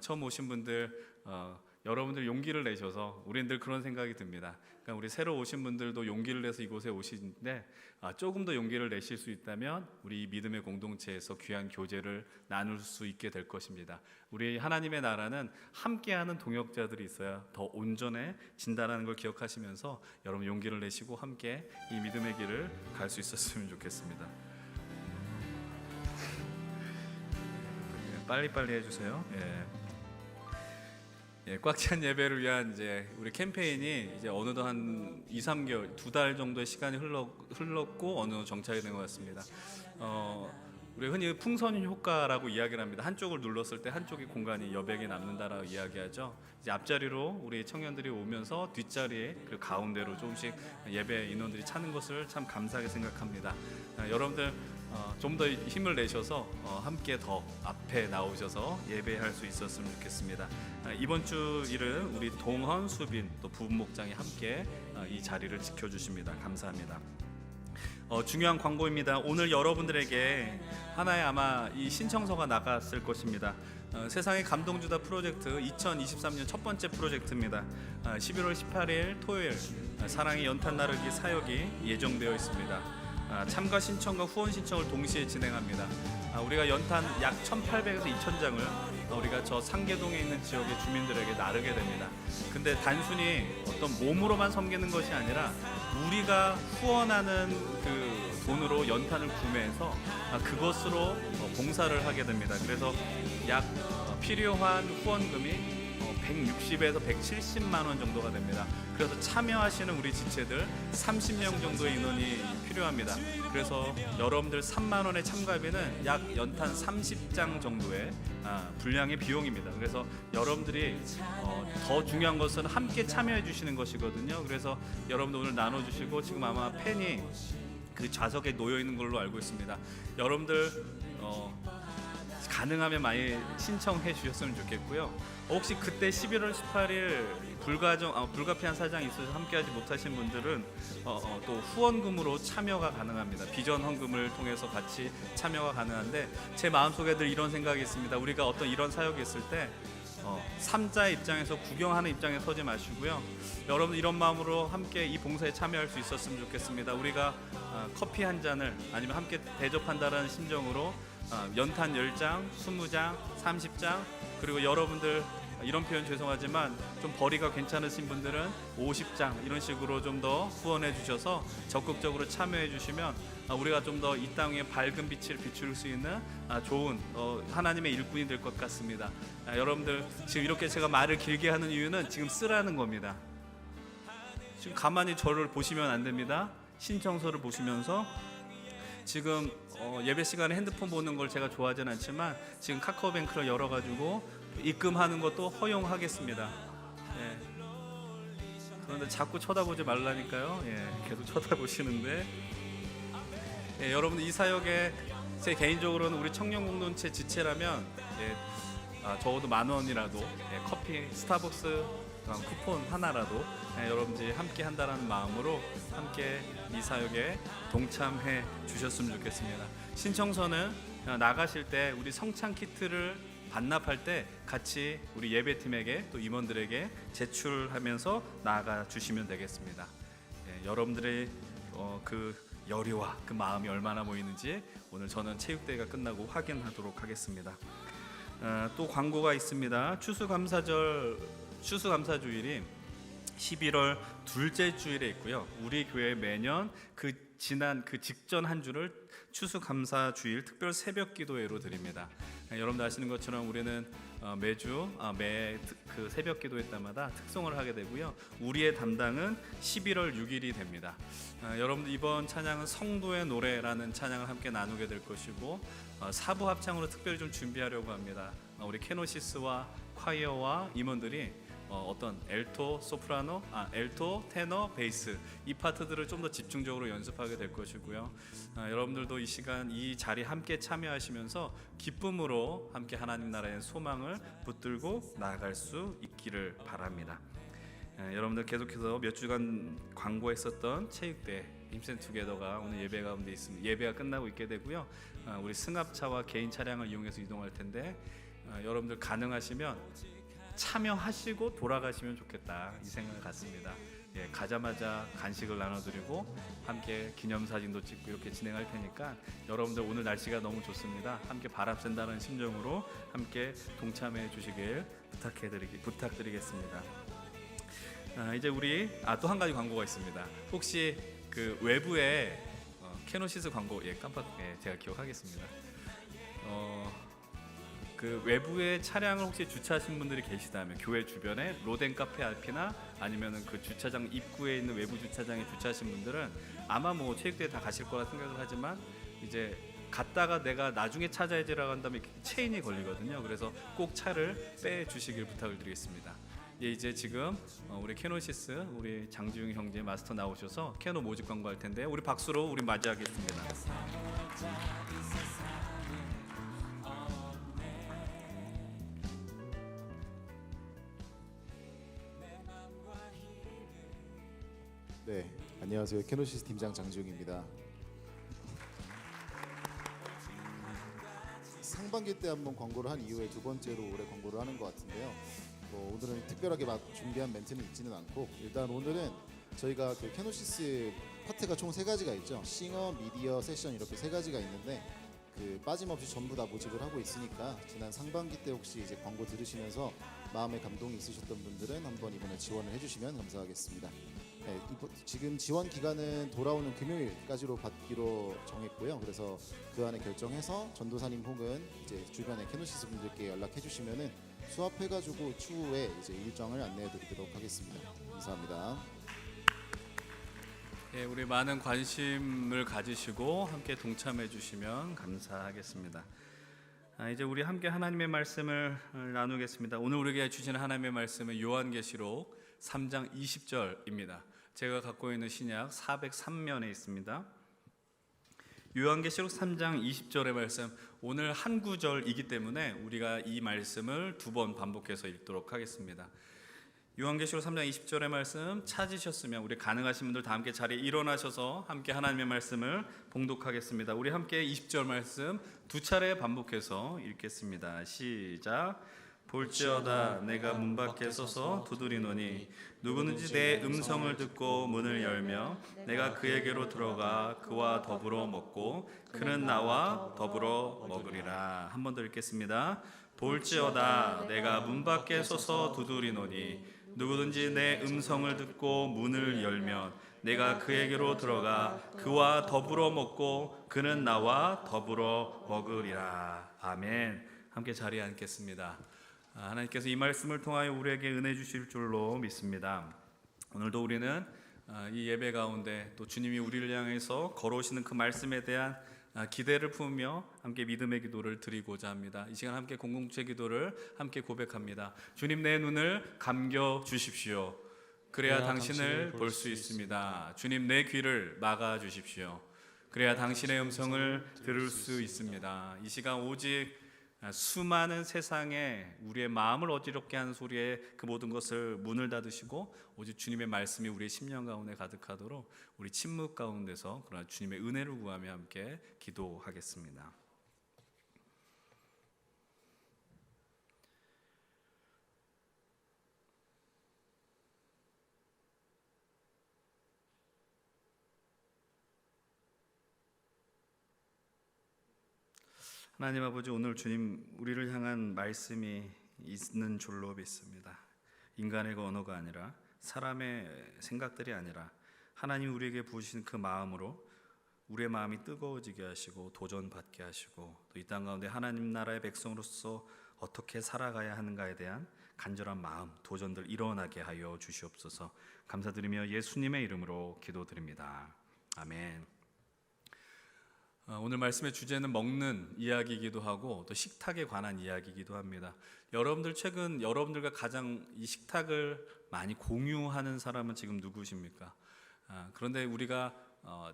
처음 오신 분들 여러분들 용기를 내셔서 우리는 늘 그런 생각이 듭니다. 그러니까 우리 새로 오신 분들도 용기를 내서 이곳에 오시는데 조금 더 용기를 내실 수 있다면 우리 이 믿음의 공동체에서 귀한 교제를 나눌 수 있게 될 것입니다. 우리 하나님의 나라는 함께하는 동역자들이 있어야 더 온전해진다는 걸 기억하시면서 여러분 용기를 내시고 함께 이 믿음의 길을 갈 수 있었으면 좋겠습니다. 빨리빨리 해주세요. 꽉 찬 예배를 위한 이제 우리 캠페인이 이제 어느덧 한 2-3개월, 2달 정도의 시간이 흘렀고 어느 정착이 된 것 같습니다. 우리 흔히 풍선 효과라고 이야기를 합니다. 한쪽을 눌렀을 때 한쪽의 공간이 여백에 남는다라고 이야기하죠. 이제 앞자리로 우리 청년들이 오면서 뒷자리에 그 가운데로 조금씩 예배 인원들이 차는 것을 참 감사하게 생각합니다. 여러분들 좀 더 힘을 내셔서 함께 더 앞에 나오셔서 예배할 수 있었으면 좋겠습니다. 이번 주 일은 우리 동헌, 수빈 또 부목장이 함께 이 자리를 지켜주십니다. 감사합니다. 중요한 광고입니다. 오늘 여러분들에게 하나의 아마 이 신청서가 나갔을 것입니다. 세상에 감동주다 프로젝트 2023년 첫 번째 프로젝트입니다. 11월 18일 토요일 사랑의 연탄 나르기 사역이 예정되어 있습니다. 참가 신청과 후원 신청을 동시에 진행합니다. 우리가 연탄 약 1,800에서 2,000장을 우리가 저 상계동에 있는 지역의 주민들에게 나르게 됩니다. 근데 단순히 어떤 몸으로만 섬기는 것이 아니라 우리가 후원하는 그 돈으로 연탄을 구매해서 그것으로 봉사를 하게 됩니다. 그래서 약 필요한 후원금이 160에서 170만 원 정도가 됩니다. 그래서 참여하시는 우리 지체들 30명 정도의 인원이 필요합니다. 그래서 여러분들 3만 원의 참가비는 약 연탄 30장 정도의 분량의 비용입니다. 그래서 여러분들이 더 중요한 것은 함께 참여해 주시는 것이거든요. 그래서 여러분들 오늘 나눠주시고 지금 아마 펜이 그 좌석에 놓여 있는 걸로 알고 있습니다. 여러분들 가능하면 많이 신청해 주셨으면 좋겠고요. 혹시 그때 11월 18일 불가피한 사정이 있어서 함께하지 못하신 분들은 또 후원금으로 참여가 가능합니다. 비전 헌금을 통해서 같이 참여가 가능한데 제 마음속에 늘 이런 생각이 있습니다. 우리가 어떤 이런 사역이 있을 때 삼자의 입장에서 구경하는 입장에 서지 마시고요. 여러분 이런 마음으로 함께 이 봉사에 참여할 수 있었으면 좋겠습니다. 우리가 커피 한 잔을 아니면 함께 대접한다는 심정으로 연탄 10장, 20장, 30장 그리고 여러분들 이런 표현 죄송하지만 좀 벌이가 괜찮으신 분들은 50장 이런 식으로 좀 더 후원해 주셔서 적극적으로 참여해 주시면 우리가 좀 더 이 땅에 밝은 빛을 비출 수 있는 좋은 하나님의 일꾼이 될 것 같습니다. 여러분들 지금 이렇게 제가 말을 길게 하는 이유는 지금 쓰라는 겁니다. 지금 가만히 저를 보시면 안 됩니다. 신청서를 보시면서 지금 예배 시간에 핸드폰 보는 걸 제가 좋아하진 않지만 지금 카카오뱅크를 열어가지고 입금하는 것도 허용하겠습니다. 예. 그런데 자꾸 쳐다보지 말라니까요. 예. 계속 쳐다보시는데 여러분들 이 사역에 제 개인적으로는 우리 청년공동체 지체라면 적어도 10,000원이라도 커피 스타벅스 쿠폰 하나라도 여러분들이 함께 한다는 마음으로 함께 이 사역에 동참해 주셨으면 좋겠습니다. 신청서는 나가실 때 우리 성찬 키트를 반납할 때 같이 우리 예배팀에게 또 임원들에게 제출하면서 나아가 주시면 되겠습니다. 여러분들의 그 열의와 그 마음이 얼마나 모이는지 오늘 저는 체육대회가 끝나고 확인하도록 하겠습니다. 또 광고가 있습니다. 추수감사주일이 11월 둘째 주일에 있고요. 우리 교회 매년 그 직전 한 주를 추수감사주일 특별 새벽기도회로 드립니다. 여러분들 아시는 것처럼 우리는 매주 그 새벽기도회 때마다 특송을 하게 되고요. 우리의 담당은 11월 6일이 됩니다. 여러분들 이번 찬양은 성도의 노래라는 찬양을 함께 나누게 될 것이고 4부 합창으로 특별히 좀 준비하려고 합니다. 우리 케노시스와 콰이어와 임원들이 어떤 엘토, 소프라노, 엘토, 테너, 베이스 이 파트들을 좀 더 집중적으로 연습하게 될 것이고요. 여러분들도 이 시간 이 자리에 함께 참여하시면서 기쁨으로 함께 하나님 나라의 소망을 붙들고 나아갈 수 있기를 바랍니다. 여러분들 계속해서 몇 주간 광고했었던 체육대 힘센투게더가 오늘 예배 가운데 있습니다. 예배가 끝나고 있게 되고요. 우리 승합차와 개인 차량을 이용해서 이동할 텐데 여러분들 가능하시면 참여하시고 돌아가시면 좋겠다 이 생각을 갖습니다. 가자마자 간식을 나눠드리고 함께 기념사진도 찍고 이렇게 진행할 테니까 여러분들 오늘 날씨가 너무 좋습니다. 함께 바람 쐰다는 심정으로 함께 동참해 주시길 부탁드리겠습니다. 이제 우리 또 한 가지 광고가 있습니다. 혹시 그 외부에 캐노시스 광고 제가 기억하겠습니다. 그 외부에 차량을 혹시 주차하신 분들이 계시다면 교회 주변에 로덴 카페 앞이나 아니면은 그 주차장 입구에 있는 외부 주차장에 주차하신 분들은 아마 뭐 체육대회 다 가실 거라 생각을 하지만 이제 갔다가 내가 나중에 찾아야지라고 한다면 체인이 걸리거든요. 그래서 꼭 차를 빼 주시길 부탁을 드리겠습니다. 이제 지금 우리 캐노시스 우리 장지웅 형제 마스터 나오셔서 캐노 모집 광고할 텐데 우리 박수로 우리 맞이하겠습니다. 네, 안녕하세요. 캐노시스 팀장 장지웅입니다. 상반기 때 한번 광고를 한 이후에 두 번째로 올해 광고를 하는 것 같은데요. 오늘은 특별하게 막 준비한 멘트는 있지는 않고 일단 오늘은 저희가 그 캐노시스 파트가 총 3가지가 있죠. 싱어, 미디어, 세션 이렇게 3가지가 있는데 그 빠짐없이 전부 다 모집을 하고 있으니까 지난 상반기 때 혹시 이제 광고 들으시면서 마음에 감동이 있으셨던 분들은 한번 이번에 지원을 해주시면 감사하겠습니다. 네, 지금 지원 기간은 돌아오는 금요일까지로 받기로 정했고요. 그래서 그 안에 결정해서 전도사님 혹은 이제 주변의 캐노시스 분들께 연락해 주시면은 수합해가지고 추후에 이제 일정을 안내해드리도록 하겠습니다. 감사합니다. 예, 우리 많은 관심을 가지시고 함께 동참해 주시면 감사하겠습니다. 이제 우리 함께 하나님의 말씀을 나누겠습니다. 오늘 우리에게 주시는 하나님의 말씀은 요한계시록 3장 20절입니다. 제가 갖고 있는 신약 403면에 있습니다. 요한계시록 3장 20절의 말씀, 오늘 한 구절이기 때문에 우리가 이 말씀을 2번 반복해서 읽도록 하겠습니다. 요한계시록 3장 20절의 말씀 찾으셨으면 우리 가능하신 분들 다 함께 자리에 일어나셔서 함께 하나님의 말씀을 봉독하겠습니다. 우리 함께 20절 말씀 2차례 반복해서 읽겠습니다. 시작. 볼지어다 내가 문 밖에 서서 두드리노니 누구든지 내 음성을 듣고 문을 열며 내가 그에게로 들어가 그와 더불어 먹고 그는 나와 더불어 먹으리라. 한 번 더 읽겠습니다. 볼지어다 내가 문 밖에 서서 두드리노니 누구든지 내 음성을 듣고 문을 열면 내가 그에게로 들어가 그와 더불어 먹고 그는 나와 더불어 먹으리라. 아멘. 함께 자리에 앉겠습니다. 하나님께서 이 말씀을 통하여 우리에게 은혜 주실 줄로 믿습니다. 오늘도 우리는 이 예배 가운데 또 주님이 우리를 향해서 걸어오시는 그 말씀에 대한 기대를 품으며 함께 믿음의 기도를 드리고자 합니다. 이 시간 함께 공동체 기도를 함께 고백합니다. 주님, 내 눈을 감겨 주십시오. 그래야 당신을 볼 수 있습니다. 주님, 내 귀를 막아 주십시오. 그래야 당신의 음성을 들을 수 있습니다. 이 시간 오직 수많은 세상에 우리의 마음을 어지럽게 하는 소리에 그 모든 것을 문을 닫으시고 오직 주님의 말씀이 우리의 심령 가운데 가득하도록 우리 침묵 가운데서 그러나 주님의 은혜를 구하며 함께 기도하겠습니다. 하나님 아버지, 오늘 주님 우리를 향한 말씀이 있는 줄로 믿습니다. 인간의 언어가 아니라 사람의 생각들이 아니라 하나님 우리에게 부으신 그 마음으로 우리의 마음이 뜨거워지게 하시고 도전받게 하시고 또 이 땅 가운데 하나님 나라의 백성으로서 어떻게 살아가야 하는가에 대한 간절한 마음, 도전들 일어나게 하여 주시옵소서. 감사드리며 예수님의 이름으로 기도드립니다. 아멘. 오늘 말씀의 주제는 먹는 이야기이기도 하고 또 식탁에 관한 이야기이기도 합니다. 여러분들 최근 여러분들과 가장 이 식탁을 많이 공유하는 사람은 지금 누구십니까? 그런데 우리가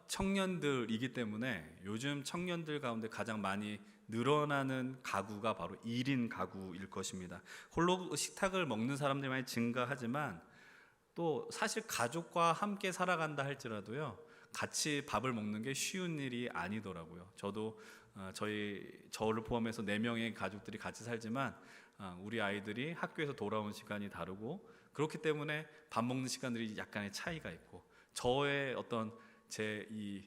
청년들이기 때문에 요즘 청년들 가운데 가장 많이 늘어나는 가구가 바로 1인 가구일 것입니다. 홀로 식탁을 먹는 사람들이 많이 증가하지만 또 사실 가족과 함께 살아간다 할지라도요, 같이 밥을 먹는 게 쉬운 일이 아니더라고요. 저도 저를 포함해서 4명의 가족들이 같이 살지만 우리 아이들이 학교에서 돌아온 시간이 다르고 그렇기 때문에 밥 먹는 시간들이 약간의 차이가 있고 저의 어떤 제 이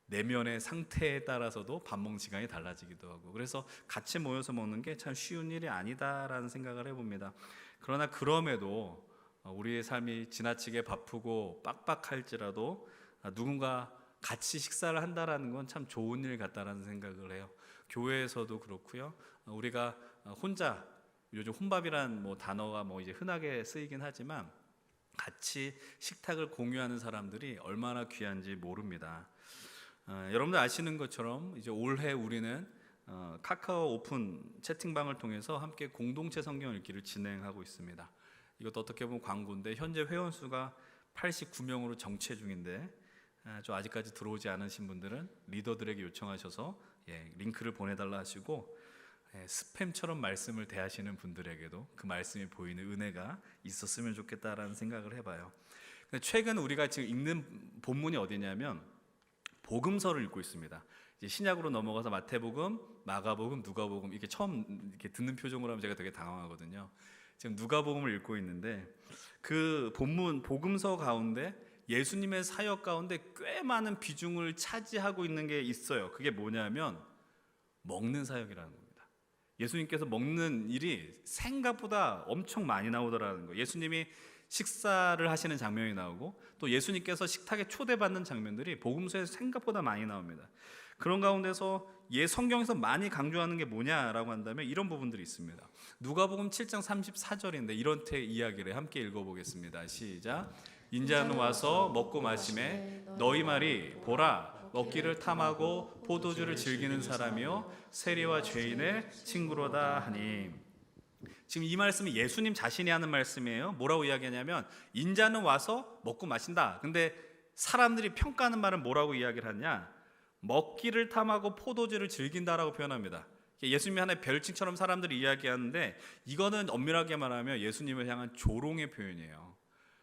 내면의 상태에 따라서도 밥 먹는 시간이 달라지기도 하고 그래서 같이 모여서 먹는 게 참 쉬운 일이 아니다라는 생각을 해봅니다. 그러나 그럼에도 우리의 삶이 지나치게 바쁘고 빡빡할지라도 누군가 같이 식사를 한다라는 건 참 좋은 일 같다라는 생각을 해요. 교회에서도 그렇고요. 우리가 혼자 요즘 혼밥이란 단어가 이제 흔하게 쓰이긴 하지만 같이 식탁을 공유하는 사람들이 얼마나 귀한지 모릅니다. 여러분들 아시는 것처럼 이제 올해 우리는 카카오 오픈 채팅방을 통해서 함께 공동체 성경 읽기를 진행하고 있습니다. 이것도 어떻게 보면 광고인데 현재 회원 수가 89명으로 정체 중인데 아직까지 들어오지 않으신 분들은 리더들에게 요청하셔서 링크를 보내달라 하시고 스팸처럼 말씀을 대하시는 분들에게도 그 말씀이 보이는 은혜가 있었으면 좋겠다라는 생각을 해봐요. 최근 우리가 지금 읽는 본문이 어디냐면 복음서를 읽고 있습니다. 이제 신약으로 넘어가서 마태복음, 마가복음, 누가복음 이렇게 처음 이렇게 듣는 표정으로 하면 제가 되게 당황하거든요. 지금 누가복음을 읽고 있는데 그 본문 복음서 가운데 예수님의 사역 가운데 꽤 많은 비중을 차지하고 있는 게 있어요. 그게 뭐냐면 먹는 사역이라는 겁니다. 예수님께서 먹는 일이 생각보다 엄청 많이 나오더라는 거예요. 예수님이 식사를 하시는 장면이 나오고 또 예수님께서 식탁에 초대받는 장면들이 복음서에서 생각보다 많이 나옵니다. 그런 가운데서 성경에서 많이 강조하는 게 뭐냐라고 한다면 이런 부분들이 있습니다. 누가복음 7장 34절인데 이런 이야기를 함께 읽어보겠습니다. 시작. 인자는 와서 먹고 마시매 너희 말이 보라 먹기를 탐하고 포도주를 즐기는 사람이요 세리와 죄인의 친구로다 하니. 지금 이 말씀은 예수님 자신이 하는 말씀이에요. 뭐라고 이야기하냐면 인자는 와서 먹고 마신다. 근데 사람들이 평가하는 말은 뭐라고 이야기를 하냐? 먹기를 탐하고 포도주를 즐긴다라고 표현합니다. 예수님이 하나의 별칭처럼 사람들이 이야기하는데 이거는 엄밀하게 말하면 예수님을 향한 조롱의 표현이에요.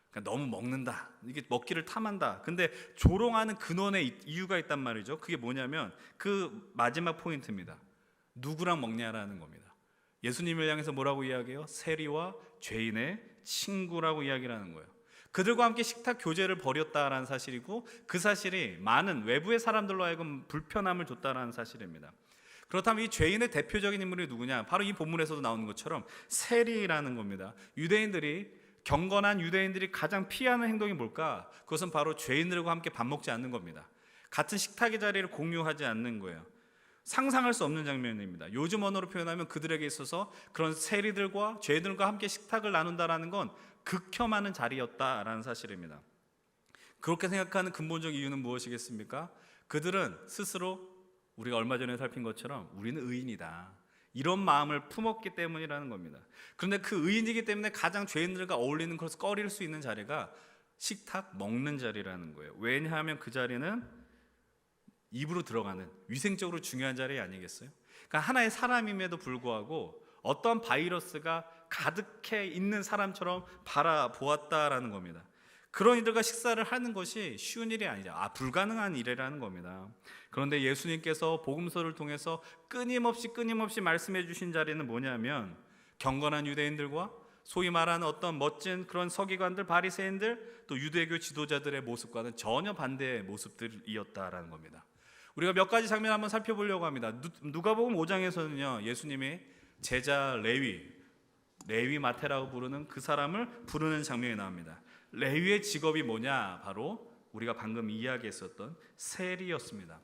그러니까 너무 먹는다. 이게 먹기를 탐한다. 근데 조롱하는 근원의 이유가 있단 말이죠. 그게 뭐냐면 그 마지막 포인트입니다. 누구랑 먹냐라는 겁니다. 예수님을 향해서 뭐라고 이야기해요? 세리와 죄인의 친구라고 이야기를 하는 거예요. 그들과 함께 식탁 교제를 벌였다라는 사실이고 그 사실이 많은 외부의 사람들로 하여금 불편함을 줬다라는 사실입니다. 그렇다면 이 죄인의 대표적인 인물이 누구냐? 바로 이 본문에서도 나오는 것처럼 세리라는 겁니다. 경건한 유대인들이 가장 피하는 행동이 뭘까? 그것은 바로 죄인들과 함께 밥 먹지 않는 겁니다. 같은 식탁의 자리를 공유하지 않는 거예요. 상상할 수 없는 장면입니다. 요즘 언어로 표현하면 그들에게 있어서 그런 세리들과 죄인들과 함께 식탁을 나눈다라는 건 극혐하는 자리였다라는 사실입니다. 그렇게 생각하는 근본적 이유는 무엇이겠습니까? 그들은 스스로 우리가 얼마 전에 살핀 것처럼 우리는 의인이다. 이런 마음을 품었기 때문이라는 겁니다. 그런데 그 의인이기 때문에 가장 죄인들과 어울리는 것을 꺼릴 수 있는 자리가 식탁 먹는 자리라는 거예요. 왜냐하면 그 자리는 입으로 들어가는 위생적으로 중요한 자리 아니겠어요? 그러니까 하나의 사람임에도 불구하고 어떠한 바이러스가 가득해 있는 사람처럼 바라보았다라는 겁니다. 그런 이들과 식사를 하는 것이 쉬운 일이 아니죠. 불가능한 일이라는 겁니다. 그런데 예수님께서 복음서를 통해서 끊임없이 말씀해 주신 자리는 뭐냐면 경건한 유대인들과 소위 말하는 어떤 멋진 그런 서기관들, 바리새인들, 또 유대교 지도자들의 모습과는 전혀 반대의 모습들이었다라는 겁니다. 우리가 몇 가지 장면 한번 살펴보려고 합니다. 누가복음 5장에서는요, 예수님이 제자 레위 마태라고 부르는 그 사람을 부르는 장면이 나옵니다. 레위의 직업이 뭐냐? 바로 우리가 방금 이야기했었던 세리였습니다.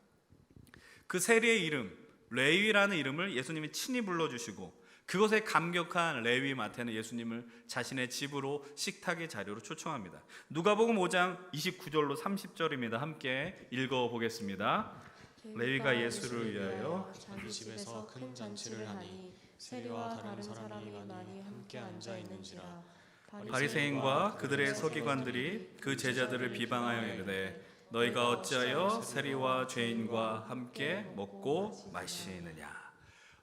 그 세리의 이름, 레위라는 이름을 예수님이 친히 불러주시고 그것에 감격한 레위 마태는 예수님을 자신의 집으로 식탁의 자리로 초청합니다. 누가복음 5장 29절로 30절입니다. 함께 읽어보겠습니다. 레위가 예수를 위하여 자기 집에서 큰 잔치를 하니 세리와 다른 사람이 많이 함께 앉아 있는지라. 바리새인과 그들의 서기관들이 그 제자들을 비방하여 이르되 너희가 어찌하여 세리와 죄인과 함께 먹고 마시느냐.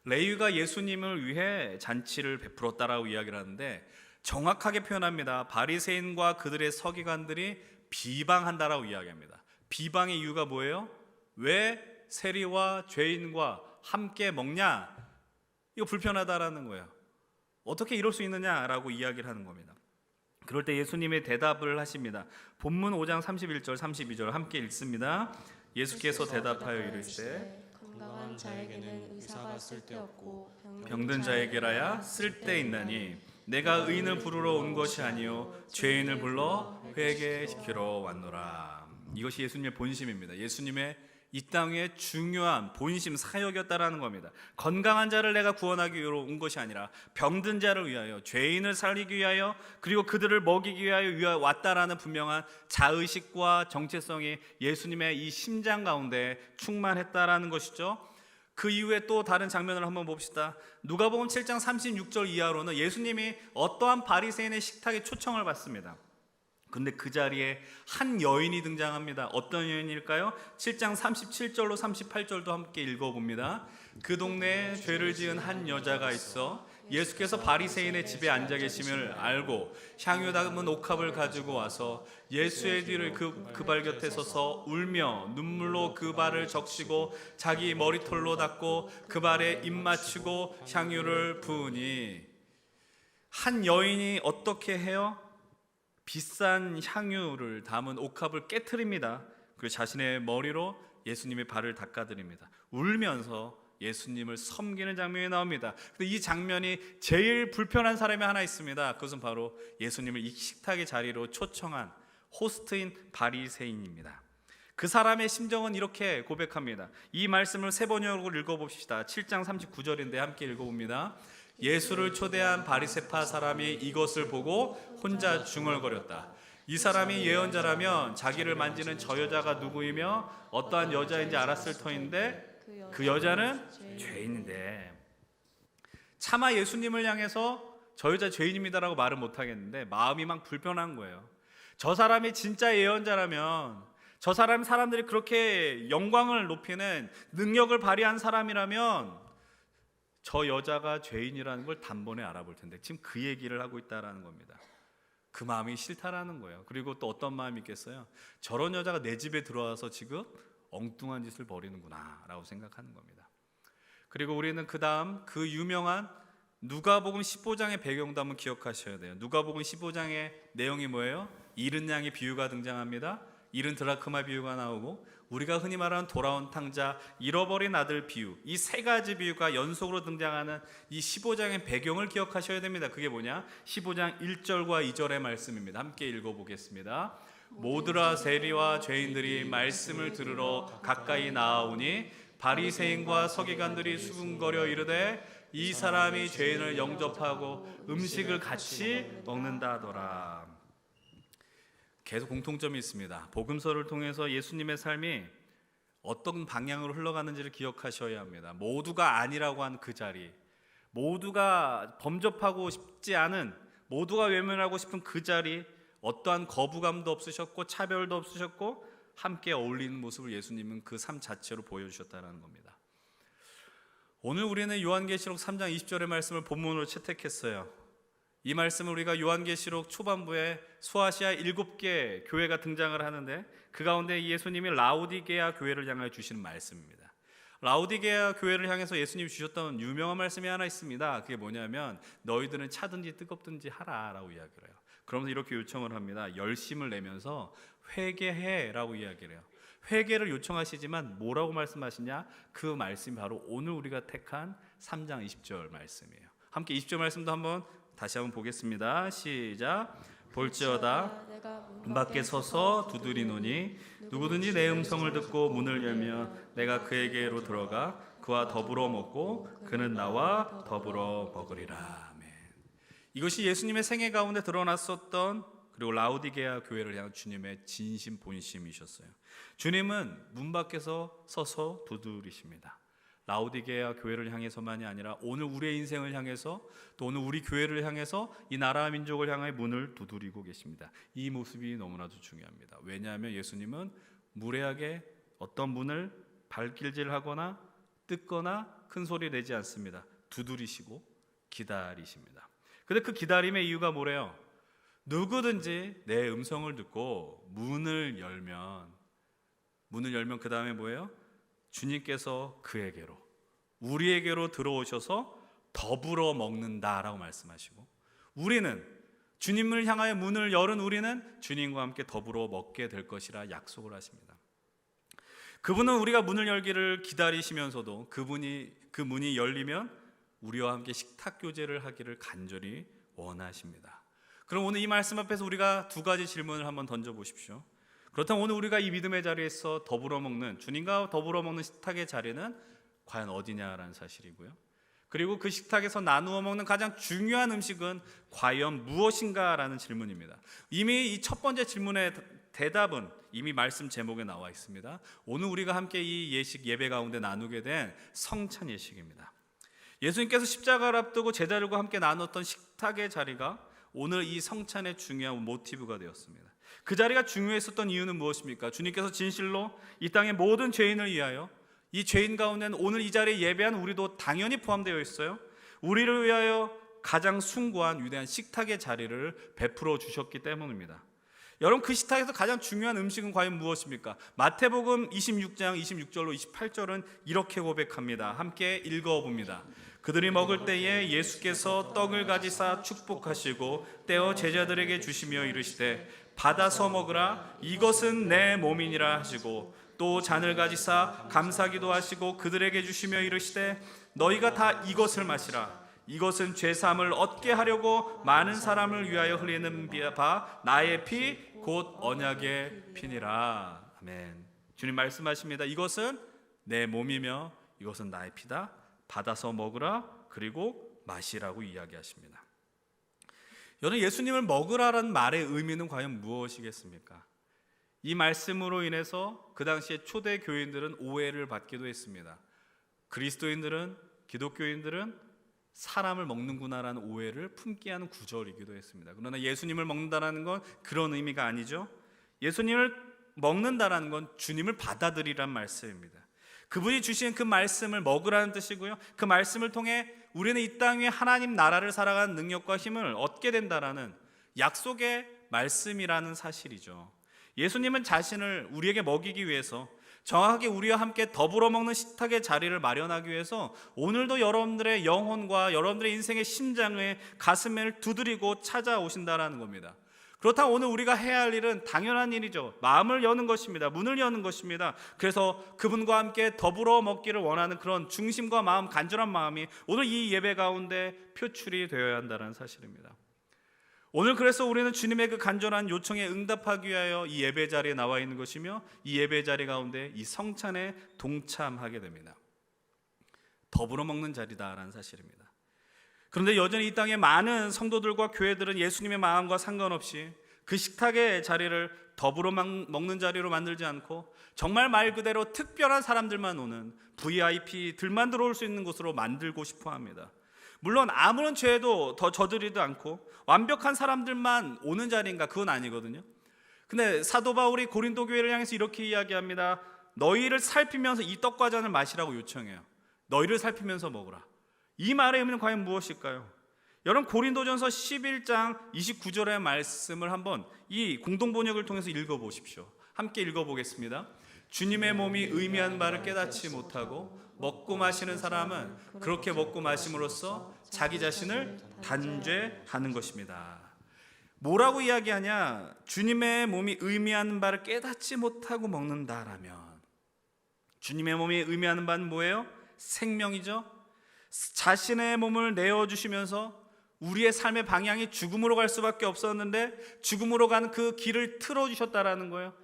레위가 예수님을 위해 잔치를 베풀었다라고 이야기를 하는데 정확하게 표현합니다. 바리새인과 그들의 서기관들이 비방한다라고 이야기합니다. 비방의 이유가 뭐예요? 왜 세리와 죄인과 함께 먹냐? 이거 불편하다라는 거예요. 어떻게 이럴 수 있느냐라고 이야기를 하는 겁니다. 그럴 때 예수님의 대답을 하십니다. 본문 5장 31절 32절 함께 읽습니다. 예수께서 대답하여 이르시되 건강한 자에게는 의사가 쓸데없고 병든 자에게라야 쓸데있나니 내가 의인을 부르러 온 것이 아니요 죄인을 불러 회개시키러 왔노라. 이것이 예수님의 본심입니다. 예수님의 이 땅의 중요한 본심 사역이었다라는 겁니다. 건강한 자를 내가 구원하기 위해 온 것이 아니라 병든 자를 위하여, 죄인을 살리기 위하여, 그리고 그들을 먹이기 위하여 왔다라는 분명한 자의식과 정체성이 예수님의 이 심장 가운데 충만했다라는 것이죠. 그 이후에 또 다른 장면을 한번 봅시다. 누가복음 7장 36절 이하로는 예수님이 어떠한 바리새인의 식탁에 초청을 받습니다. 근데 그 자리에 한 여인이 등장합니다. 어떤 여인일까요? 7장 37절로 38절도 함께 읽어봅니다. 그 동네에 죄를 지은 한 여자가 있어 예수께서 바리새인의 집에 앉아 계심을 알고 향유 담은 옥합을 가지고 와서 예수의 뒤를 그 발 곁에 서서 울며 눈물로 그 발을 적시고 자기 머리털로 닦고 그 발에 입 맞추고 향유를 부으니. 한 여인이 어떻게 해요? 비싼 향유를 담은 옥합을 깨트립니다. 그리고 자신의 머리로 예수님의 발을 닦아드립니다. 울면서 예수님을 섬기는 장면이 나옵니다. 근데 이 장면이 제일 불편한 사람이 하나 있습니다. 그것은 바로 예수님을 이 식탁의 자리로 초청한 호스트인 바리새인입니다. 그 사람의 심정은 이렇게 고백합니다. 이 말씀을 세 번역으로 읽어봅시다. 7장 39절인데 함께 읽어봅니다. 예수를 초대한 바리새파 사람이 이것을 보고 혼자 중얼거렸다. 이 사람이 예언자라면 자기를 만지는 저 여자가 누구이며 어떠한 여자인지 알았을 터인데 그 여자는 죄인인데. 차마 예수님을 향해서 저 여자 죄인입니다라고 말을 못하겠는데 마음이 막 불편한 거예요. 저 사람이 진짜 예언자라면, 저 사람들이 그렇게 영광을 높이는 능력을 발휘한 사람이라면 저 여자가 죄인이라는 걸 단번에 알아볼 텐데 지금 그 얘기를 하고 있다라는 겁니다. 그 마음이 싫다라는 거예요. 그리고 또 어떤 마음이 있겠어요? 저런 여자가 내 집에 들어와서 지금 엉뚱한 짓을 벌이는구나 라고 생각하는 겁니다. 그리고 우리는 그 다음 그 유명한 누가복음 15장의 배경도 한번 기억하셔야 돼요. 누가복음 15장의 내용이 뭐예요? 잃은 양의 비유가 등장합니다. 잃은 드라크마 비유가 나오고 우리가 흔히 말하는 돌아온 탕자, 잃어버린 아들 비유, 이 세 가지 비유가 연속으로 등장하는 이 15장의 배경을 기억하셔야 됩니다. 그게 뭐냐? 15장 1절과 2절의 말씀입니다. 함께 읽어보겠습니다. 모두라 세리와 죄인들이 말씀을 들으러 가까이 나아오니 바리새인과 서기관들이 수군거려 이르되 이 사람이 죄인을 영접하고 음식을 같이 먹는다더라. 계속 공통점이 있습니다. 복음서를 통해서 예수님의 삶이 어떤 방향으로 흘러가는지를 기억하셔야 합니다. 모두가 아니라고 한 그 자리, 모두가 범접하고 싶지 않은, 모두가 외면하고 싶은 그 자리, 어떠한 거부감도 없으셨고 차별도 없으셨고 함께 어울리는 모습을 예수님은 그 삶 자체로 보여주셨다는 겁니다. 오늘 우리는 요한계시록 3장 20절의 말씀을 본문으로 채택했어요. 이 말씀을 우리가 요한계시록 초반부에 소아시아 7개 교회가 등장을 하는데 그 가운데 예수님이 라오디게아 교회를 향하여 주시는 말씀입니다. 라오디게아 교회를 향해서 예수님이 주셨던 유명한 말씀이 하나 있습니다. 그게 뭐냐면 너희들은 차든지 뜨겁든지 하라라고 이야기를 해요. 그러면서 이렇게 요청을 합니다. 열심을 내면서 회개해라고 이야기를 해요. 회개를 요청하시지만 뭐라고 말씀하시냐? 그 말씀이 바로 오늘 우리가 택한 3장 20절 말씀이에요. 함께 20절 말씀도 한번 다시 한번 보겠습니다. 시작. 볼지어다 문 밖에 서서 두드리노니 누구든지 내 음성을 듣고 문을 열면 내가 그에게로 들어가 그와 더불어 먹고 그는 나와 더불어 먹으리라. 아멘. 이것이 예수님의 생애 가운데 드러났었던, 그리고 라오디게아 교회를 향한 주님의 진심 본심이셨어요. 주님은 문 밖에서 서서 두드리십니다. 라오디게아 교회를 향해서만이 아니라 오늘 우리의 인생을 향해서, 또 오늘 우리 교회를 향해서 이 나라 민족을 향해 문을 두드리고 계십니다. 이 모습이 너무나도 중요합니다. 왜냐하면 예수님은 무례하게 어떤 문을 발길질하거나 뜯거나 큰 소리 내지 않습니다. 두드리시고 기다리십니다. 근데 그 기다림의 이유가 뭐래요? 누구든지 내 음성을 듣고 문을 열면 그 다음에 뭐예요? 주님께서 그에게로, 우리에게로 들어오셔서 더불어 먹는다라고 말씀하시고, 우리는 주님을 향하여 문을 열은 우리는 주님과 함께 더불어 먹게 될 것이라 약속을 하십니다. 그분은 우리가 문을 열기를 기다리시면서도 그 문이 열리면 우리와 함께 식탁 교제를 하기를 간절히 원하십니다. 그럼 오늘 이 말씀 앞에서 우리가 두 가지 질문을 한번 던져보십시오. 그렇다면 오늘 우리가 이 믿음의 자리에서 더불어 먹는, 주님과 더불어 먹는 식탁의 자리는 과연 어디냐라는 사실이고요. 그리고 그 식탁에서 나누어 먹는 가장 중요한 음식은 과연 무엇인가라는 질문입니다. 이미 이 첫 번째 질문의 대답은 이미 말씀 제목에 나와 있습니다. 오늘 우리가 함께 이 예배 가운데 나누게 된 성찬 예식입니다. 예수님께서 십자가를 앞두고 제자들과 함께 나눴던 식탁의 자리가 오늘 이 성찬의 중요한 모티브가 되었습니다. 그 자리가 중요했었던 이유는 무엇입니까? 주님께서 진실로 이 땅의 모든 죄인을 위하여, 이 죄인 가운데는 오늘 이 자리에 예배한 우리도 당연히 포함되어 있어요. 우리를 위하여 가장 숭고한 위대한 식탁의 자리를 베풀어 주셨기 때문입니다. 여러분, 그 식탁에서 가장 중요한 음식은 과연 무엇입니까? 마태복음 26장 26절로 28절은 이렇게 고백합니다. 함께 읽어봅니다. 그들이 먹을 때에 예수께서 떡을 가지사 축복하시고 떼어 제자들에게 주시며 이르시되 받아서 먹으라, 이것은 내 몸이니라 하시고 또 잔을 가지사 감사기도 하시고 그들에게 주시며 이르시되 너희가 다 이것을 마시라, 이것은 죄사함을 얻게 하려고 많은 사람을 위하여 흘리는 바 나의 피 곧 언약의 피니라. 아멘. 주님 말씀하십니다. 이것은 내 몸이며 이것은 나의 피다. 받아서 먹으라, 그리고 마시라고 이야기하십니다. 여러분, 예수님을 먹으라라는 말의 의미는 과연 무엇이겠습니까? 이 말씀으로 인해서 그 당시에 초대 교인들은 오해를 받기도 했습니다. 그리스도인들은, 기독교인들은 사람을 먹는구나라는 오해를 품게 하는 구절이기도 했습니다. 그러나 예수님을 먹는다라는 건 그런 의미가 아니죠. 예수님을 먹는다라는 건 주님을 받아들이란 말씀입니다. 그분이 주신 그 말씀을 먹으라는 뜻이고요, 그 말씀을 통해 우리는 이 땅 위에 하나님 나라를 살아가는 능력과 힘을 얻게 된다라는 약속의 말씀이라는 사실이죠. 예수님은 자신을 우리에게 먹이기 위해서, 정확하게 우리와 함께 더불어 먹는 식탁의 자리를 마련하기 위해서 오늘도 여러분들의 영혼과 여러분들의 인생의 심장에 가슴을 두드리고 찾아오신다라는 겁니다. 그렇다면 오늘 우리가 해야 할 일은 당연한 일이죠. 마음을 여는 것입니다. 문을 여는 것입니다. 그래서 그분과 함께 더불어 먹기를 원하는 그런 중심과 마음, 간절한 마음이 오늘 이 예배 가운데 표출이 되어야 한다는 사실입니다. 오늘 그래서 우리는 주님의 그 간절한 요청에 응답하기 위하여 이 예배 자리에 나와 있는 것이며, 이 예배 자리 가운데 이 성찬에 동참하게 됩니다. 더불어 먹는 자리다라는 사실입니다. 그런데 여전히 이 땅의 많은 성도들과 교회들은 예수님의 마음과 상관없이 그 식탁의 자리를 더불어 먹는 자리로 만들지 않고 정말 말 그대로 특별한 사람들만 오는 VIP들만 들어올 수 있는 곳으로 만들고 싶어 합니다. 물론 아무런 죄도 더 저지르지도 않고 완벽한 사람들만 오는 자리인가? 그건 아니거든요. 근데 사도 바울이 고린도 교회를 향해서 이렇게 이야기합니다. 너희를 살피면서 이 떡과 잔을 마시라고 요청해요. 너희를 살피면서 먹으라. 이 말의 의미는 과연 무엇일까요? 여러분, 고린도전서 11장 29절의 말씀을 한번 이 공동번역을 통해서 읽어보십시오. 함께 읽어보겠습니다. 주님의 몸이 의미하는 바를 깨닫지 못하고 먹고 마시는 사람은 그렇게 먹고 마심으로써 자기 자신을 단죄하는 것입니다. 뭐라고 이야기하냐? 주님의 몸이 의미하는 바를 깨닫지 못하고 먹는다라면, 주님의 몸이 의미하는 바는 뭐예요? 생명이죠. 자신의 몸을 내어주시면서 우리의 삶의 방향이 죽음으로 갈 수밖에 없었는데 죽음으로 가는 그 길을 틀어주셨다라는 거예요.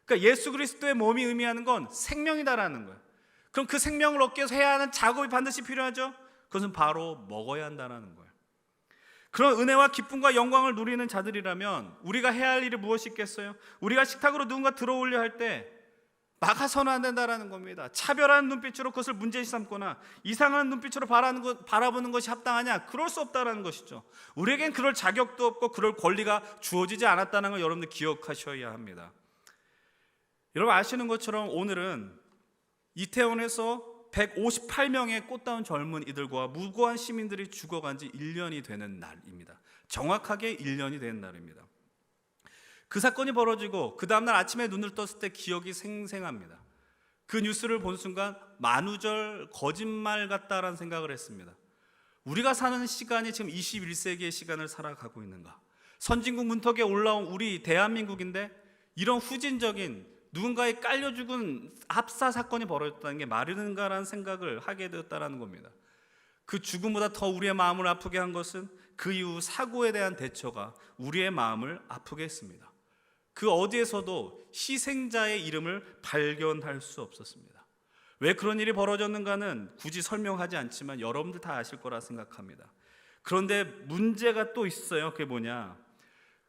그러니까 예수 그리스도의 몸이 의미하는 건 생명이다라는 거예요. 그럼 그 생명을 얻기 위해서 해야 하는 작업이 반드시 필요하죠. 그것은 바로 먹어야 한다는 거예요. 그런 은혜와 기쁨과 영광을 누리는 자들이라면 우리가 해야 할 일이 무엇이 있겠어요? 우리가 식탁으로 누군가 들어오려 할 때 막아서는 안 된다라는 겁니다. 차별하는 눈빛으로 그것을 문제시 삼거나 이상한 눈빛으로 바라보는 것이 합당하냐? 그럴 수 없다라는 것이죠. 우리에겐 그럴 자격도 없고 그럴 권리가 주어지지 않았다는 걸 여러분들 기억하셔야 합니다. 여러분 아시는 것처럼 오늘은 이태원에서 158명의 꽃다운 젊은이들과 무고한 시민들이 죽어간 지 1년이 되는 날입니다. 정확하게 1년이 되는 날입니다. 그 사건이 벌어지고 그 다음날 아침에 눈을 떴을 때 기억이 생생합니다. 그 뉴스를 본 순간 만우절 거짓말 같다라는 생각을 했습니다. 우리가 사는 시간이 지금 21세기의 시간을 살아가고 있는가? 선진국 문턱에 올라온 우리 대한민국인데 이런 후진적인 누군가에 깔려 죽은 압사 사건이 벌어졌다는 게 말이는가라는 생각을 하게 되었다는 겁니다. 그 죽음보다 더 우리의 마음을 아프게 한 것은 그 이후 사고에 대한 대처가 우리의 마음을 아프게 했습니다. 그 어디에서도 희생자의 이름을 발견할 수 없었습니다. 왜 그런 일이 벌어졌는가는 굳이 설명하지 않지만 여러분들 다 아실 거라 생각합니다. 그런데 문제가 또 있어요. 그게 뭐냐?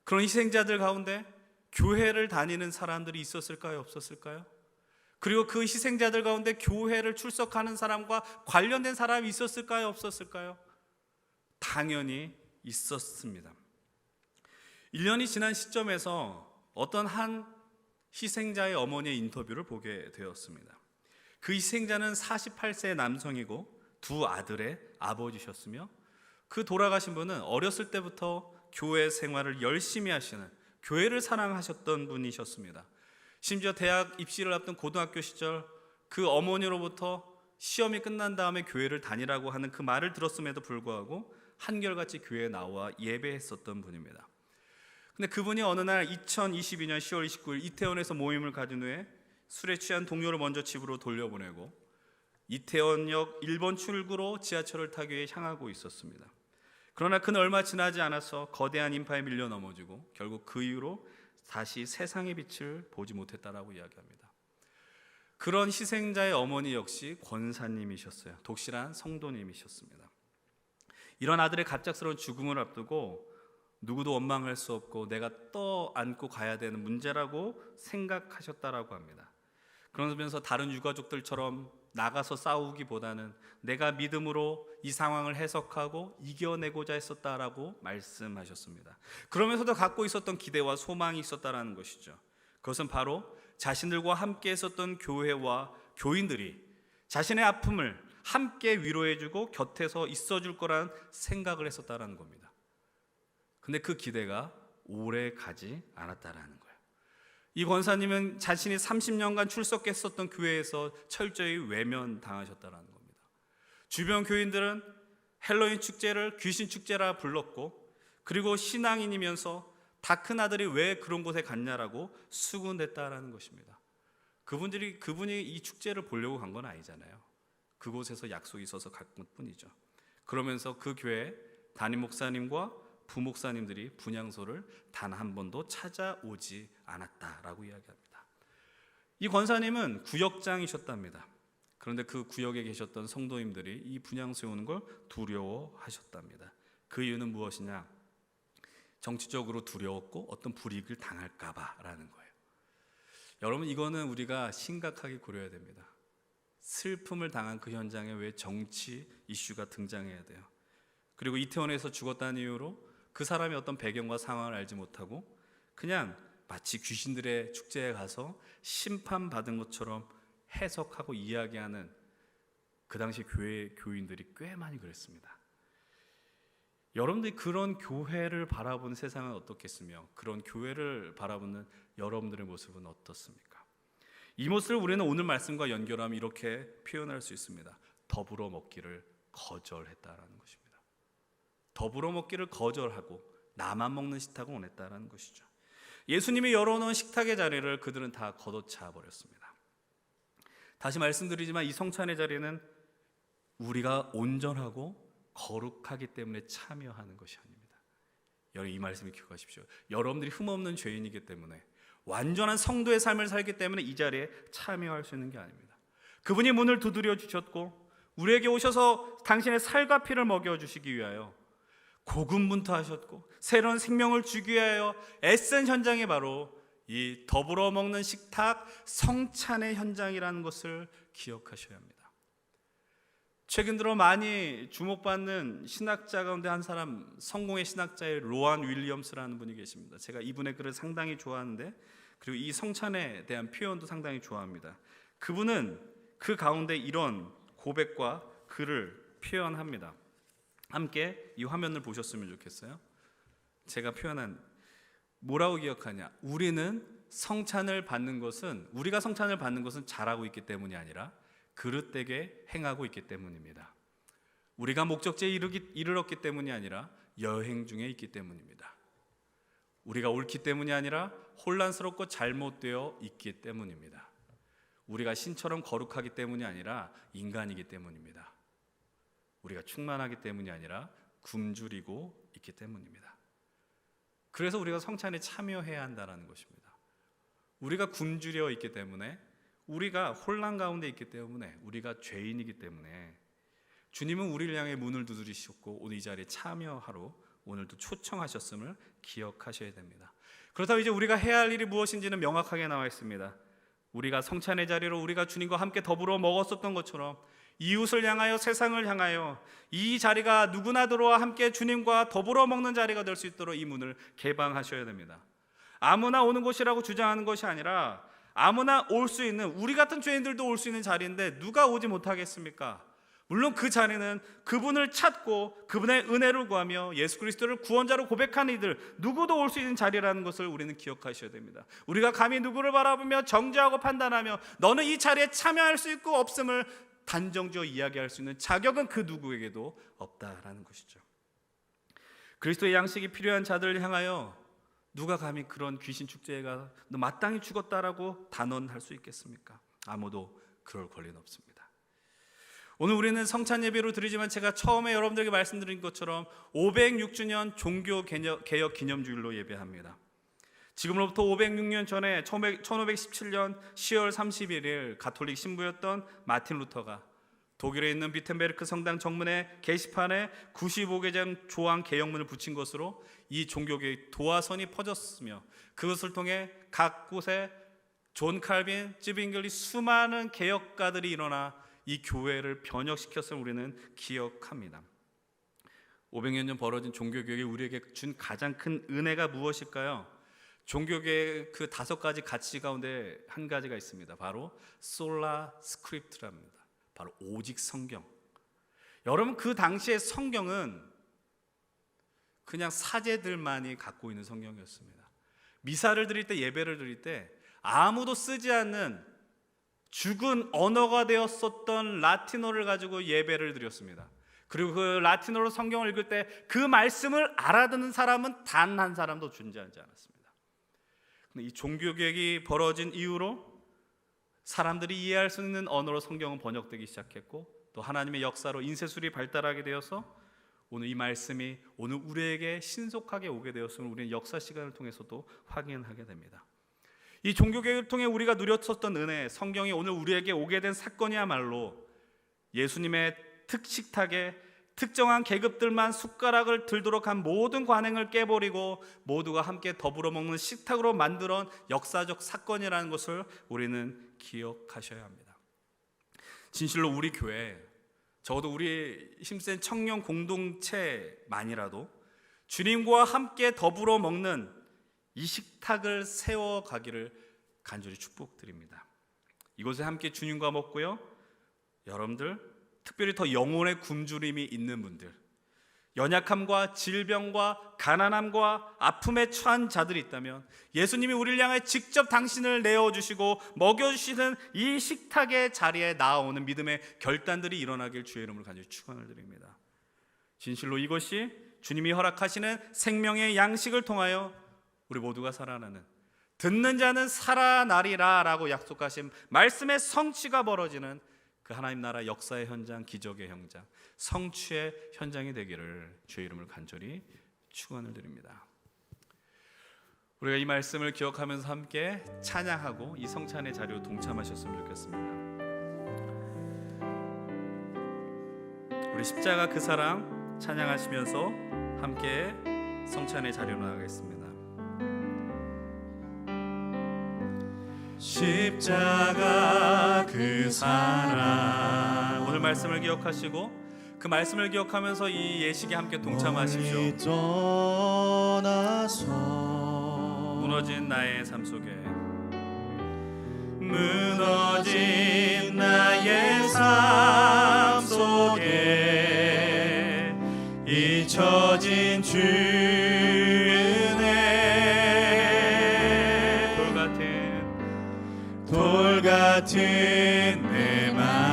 그런 희생자들 가운데 교회를 다니는 사람들이 있었을까요? 없었을까요? 그리고 그 희생자들 가운데 교회를 출석하는 사람과 관련된 사람이 있었을까요? 없었을까요? 당연히 있었습니다. 1년이 지난 시점에서 어떤 한 희생자의 어머니의 인터뷰를 보게 되었습니다. 그 희생자는 48세의 남성이고 두 아들의 아버지셨으며 그 돌아가신 분은 어렸을 때부터 교회 생활을 열심히 하시는 교회를 사랑하셨던 분이셨습니다. 심지어 대학 입시를 앞둔 고등학교 시절 그 어머니로부터 시험이 끝난 다음에 교회를 다니라고 하는 그 말을 들었음에도 불구하고 한결같이 교회에 나와 예배했었던 분입니다. 근데 그분이 어느 날 2022년 10월 29일 이태원에서 모임을 가진 후에 술에 취한 동료를 먼저 집으로 돌려보내고 이태원역 1번 출구로 지하철을 타기 위해 향하고 있었습니다. 그러나 그는 얼마 지나지 않아서 거대한 인파에 밀려 넘어지고 결국 그 이후로 다시 세상의 빛을 보지 못했다라고 이야기합니다. 그런 희생자의 어머니 역시 권사님이셨어요. 독실한 성도님이셨습니다. 이런 아들의 갑작스러운 죽음을 앞두고 누구도 원망할 수 없고 내가 떠안고 가야 되는 문제라고 생각하셨다라고 합니다. 그러면서 다른 유가족들처럼 나가서 싸우기보다는 내가 믿음으로 이 상황을 해석하고 이겨내고자 했었다라고 말씀하셨습니다. 그러면서도 갖고 있었던 기대와 소망이 있었다라는 것이죠. 그것은 바로 자신들과 함께 있었던 교회와 교인들이 자신의 아픔을 함께 위로해주고 곁에서 있어줄 거라는 생각을 했었다라는 겁니다. 근데 그 기대가 오래 가지 않았다라는 거예요. 이 권사님은 자신이 30년간 출석했었던 교회에서 철저히 외면당하셨다라는 겁니다. 주변 교인들은 헬로윈 축제를 귀신 축제라 불렀고, 그리고 신앙인이면서 다 큰 아들이 왜 그런 곳에 갔냐라고 수군댔다라는 것입니다. 그분이 이 축제를 보려고 간 건 아니잖아요. 그곳에서 약속이 있어서 간 것뿐이죠. 그러면서 그 교회 담임 목사님과 부목사님들이 분향소를 단 한 번도 찾아오지 않았다라고 이야기합니다. 이 권사님은 구역장이셨답니다. 그런데 그 구역에 계셨던 성도님들이 이 분향소에 오는 걸 두려워하셨답니다. 그 이유는 무엇이냐? 정치적으로 두려웠고 어떤 불이익을 당할까 봐라는 거예요. 여러분, 이거는 우리가 심각하게 고려해야 됩니다. 슬픔을 당한 그 현장에 왜 정치 이슈가 등장해야 돼요? 그리고 이태원에서 죽었다는 이유로 그 사람의 어떤 배경과 상황을 알지 못하고 그냥 마치 귀신들의 축제에 가서 심판받은 것처럼 해석하고 이야기하는 그 당시 교회 교인들이 꽤 많이 그랬습니다. 여러분들이 그런 교회를 바라보는 세상은 어떻겠으며 그런 교회를 바라보는 여러분들의 모습은 어떻습니까? 이 모습을 우리는 오늘 말씀과 연결하면 이렇게 표현할 수 있습니다. 더불어 먹기를 거절했다라는 것입니다. 더불어 먹기를 거절하고 나만 먹는 식탁을 원했다라는 것이죠. 예수님이 열어놓은 식탁의 자리를 그들은 다 걷어차 버렸습니다. 다시 말씀드리지만 이 성찬의 자리는 우리가 온전하고 거룩하기 때문에 참여하는 것이 아닙니다. 여러분, 이 말씀을 기억하십시오. 여러분들이 흠없는 죄인이기 때문에, 완전한 성도의 삶을 살기 때문에 이 자리에 참여할 수 있는 게 아닙니다. 그분이 문을 두드려 주셨고 우리에게 오셔서 당신의 살과 피를 먹여주시기 위하여 고군분투하셨고 새로운 생명을 주기 위하여 애쓴 현장이 바로 이 더불어 먹는 식탁 성찬의 현장이라는 것을 기억하셔야 합니다. 최근 들어 많이 주목받는 신학자 가운데 한 사람, 성공의 신학자의 로안 윌리엄스라는 분이 계십니다. 제가 이분의 글을 상당히 좋아하는데, 그리고 이 성찬에 대한 표현도 상당히 좋아합니다. 그분은 그 가운데 이런 고백과 글을 표현합니다. 함께 이 화면을 보셨으면 좋겠어요. 제가 표현한 뭐라고 기억하냐? 우리가 성찬을 받는 것은 잘하고 있기 때문이 아니라 그릇되게 행하고 있기 때문입니다. 우리가 목적지에 이르렀기 때문이 아니라 여행 중에 있기 때문입니다. 우리가 옳기 때문이 아니라 혼란스럽고 잘못되어 있기 때문입니다. 우리가 신처럼 거룩하기 때문이 아니라 인간이기 때문입니다. 우리가 충만하기 때문이 아니라 굶주리고 있기 때문입니다. 그래서 우리가 성찬에 참여해야 한다는 것입니다. 우리가 굶주려 있기 때문에, 우리가 혼란 가운데 있기 때문에, 우리가 죄인이기 때문에 주님은 우리를 향해 문을 두드리셨고 오늘 이 자리에 참여하러 오늘도 초청하셨음을 기억하셔야 됩니다. 그렇다고 이제 우리가 해야 할 일이 무엇인지는 명확하게 나와 있습니다. 우리가 성찬의 자리로 우리가 주님과 함께 더불어 먹었었던 것처럼 이웃을 향하여, 세상을 향하여 이 자리가 누구나 들어와 함께 주님과 더불어 먹는 자리가 될 수 있도록 이 문을 개방하셔야 됩니다. 아무나 오는 곳이라고 주장하는 것이 아니라 아무나 올 수 있는, 우리 같은 죄인들도 올 수 있는 자리인데 누가 오지 못하겠습니까? 물론 그 자리는 그분을 찾고 그분의 은혜를 구하며 예수 그리스도를 구원자로 고백한 이들 누구도 올 수 있는 자리라는 것을 우리는 기억하셔야 됩니다. 우리가 감히 누구를 바라보며 정죄하고 판단하며 너는 이 자리에 참여할 수 있고 없음을 단정지어 이야기할 수 있는 자격은 그 누구에게도 없다라는 것이죠. 그리스도의 양식이 필요한 자들을 향하여 누가 감히 그런 귀신 축제에 가 너 마땅히 죽었다라고 단언할 수 있겠습니까? 아무도 그럴 권리는 없습니다. 오늘 우리는 성찬 예배로 드리지만 제가 처음에 여러분들에게 말씀드린 것처럼 506주년 종교개혁 기념주일로 예배합니다. 지금으로부터 506년 전에 1517년 10월 31일 가톨릭 신부였던 마틴 루터가 독일에 있는 비텐베르크 성당 정문의 게시판에 95개 조항 개혁문을 붙인 것으로 이 종교개혁 도화선이 퍼졌으며 그것을 통해 각 곳에 존 칼빈, 찌빙글리 수많은 개혁가들이 일어나 이 교회를 변혁시켰음을 우리는 기억합니다. 500년 전 벌어진 종교개혁이 우리에게 준 가장 큰 은혜가 무엇일까요? 종교개혁의 그 5가지 가치 가운데 한 가지가 있습니다. 바로 솔라 스크립트랍니다. 바로 오직 성경. 여러분, 그 당시의 성경은 그냥 사제들만이 갖고 있는 성경이었습니다. 미사를 드릴 때, 예배를 드릴 때 아무도 쓰지 않는 죽은 언어가 되었었던 라틴어를 가지고 예배를 드렸습니다. 그리고 그 라틴어로 성경을 읽을 때 그 말씀을 알아듣는 사람은 단 한 사람도 존재하지 않았습니다. 근데 이 종교개혁이 벌어진 이후로 사람들이 이해할 수 있는 언어로 성경은 번역되기 시작했고 또 하나님의 역사로 인쇄술이 발달하게 되어서 오늘 이 말씀이 오늘 우리에게 신속하게 오게 되었음을 우리는 역사 시간을 통해서도 확인하게 됩니다. 이 종교개혁을 통해 우리가 누렸었던 은혜, 성경이 오늘 우리에게 오게 된 사건이야말로 예수님의 특식탁에 특정한 계급들만 숟가락을 들도록 한 모든 관행을 깨버리고 모두가 함께 더불어 먹는 식탁으로 만들어온 역사적 사건이라는 것을 우리는 기억하셔야 합니다. 진실로 우리 교회, 적어도 우리 힘센 청년 공동체만이라도 주님과 함께 더불어 먹는 이 식탁을 세워가기를 간절히 축복드립니다. 이곳에 함께 주님과 먹고요, 여러분들 특별히 더 영혼의 굶주림이 있는 분들, 연약함과 질병과 가난함과 아픔에 처한 자들이 있다면 예수님이 우리를 향해 직접 당신을 내어주시고 먹여주시는 이 식탁의 자리에 나아오는 믿음의 결단들이 일어나길 주의 이름으로 간절히 축원을 드립니다. 진실로 이것이 주님이 허락하시는 생명의 양식을 통하여 우리 모두가 살아나는, 듣는 자는 살아나리라 라고 약속하신 말씀의 성취가 벌어지는 그 하나님 나라 역사의 현장, 기적의 현장, 성취의 현장이 되기를 주의 이름을 간절히 축원을 드립니다. 우리가 이 말씀을 기억하면서 함께 찬양하고 이 성찬의 자리로 동참하셨으면 좋겠습니다. 우리 십자가 그 사랑 찬양하시면서 함께 성찬의 자리로 나가겠습니다. 십자가 그 사랑. 오늘 말씀을 기억하시고 그 말씀을 기억하면서 이 예식에 함께 동참하십시오. 떠나서 무너진 나의 삶 속에, 무너진 나의 삶 속에 잊혀진 주 은혜, 돌 같은 내 마음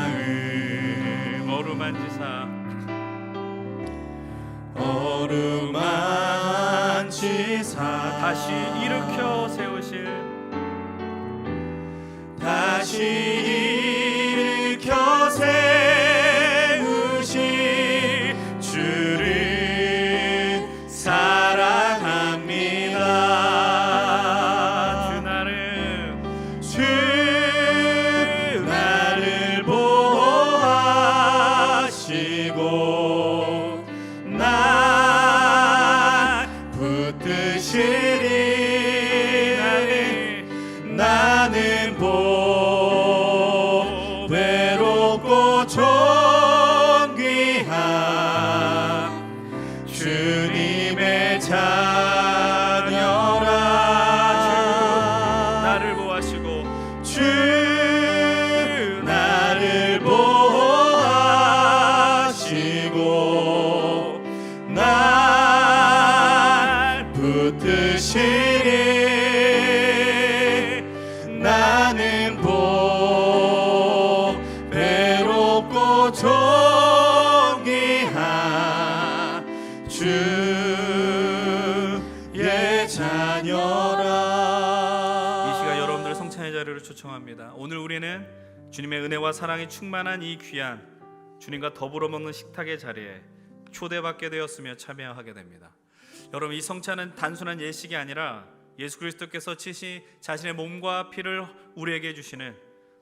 어루만지사 다시 일으켜 세우실, 다시 일으켜 세우실 주를 사랑합니다. 주 나를 보호하시고 나 붙드시리. 나는 보호받으리. 초청합니다. 오늘 우리는 주님의 은혜와 사랑이 충만한 이 귀한 주님과 더불어 먹는 식탁의 자리에 초대받게 되었으며 참여하게 됩니다. 여러분, 이 성찬은 단순한 예식이 아니라 예수 그리스도께서 치신 자신의 몸과 피를 우리에게 주시는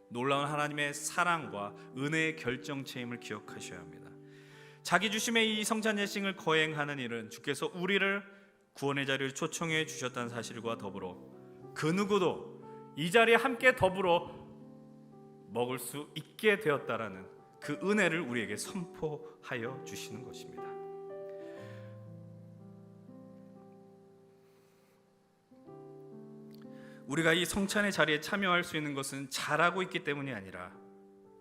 놀라운 하나님의 사랑과 은혜의 결정체임을 기억하셔야 합니다. 자기 주심의 이 성찬 예식을 거행하는 일은 주께서 우리를 구원의 자리를 초청해 주셨다는 사실과 더불어 그 누구도 이 자리에 함께 더불어 먹을 수 있게 되었다라는 그 은혜를 우리에게 선포하여 주시는 것입니다. 우리가 이 성찬의 자리에 참여할 수 있는 것은 잘하고 있기 때문이 아니라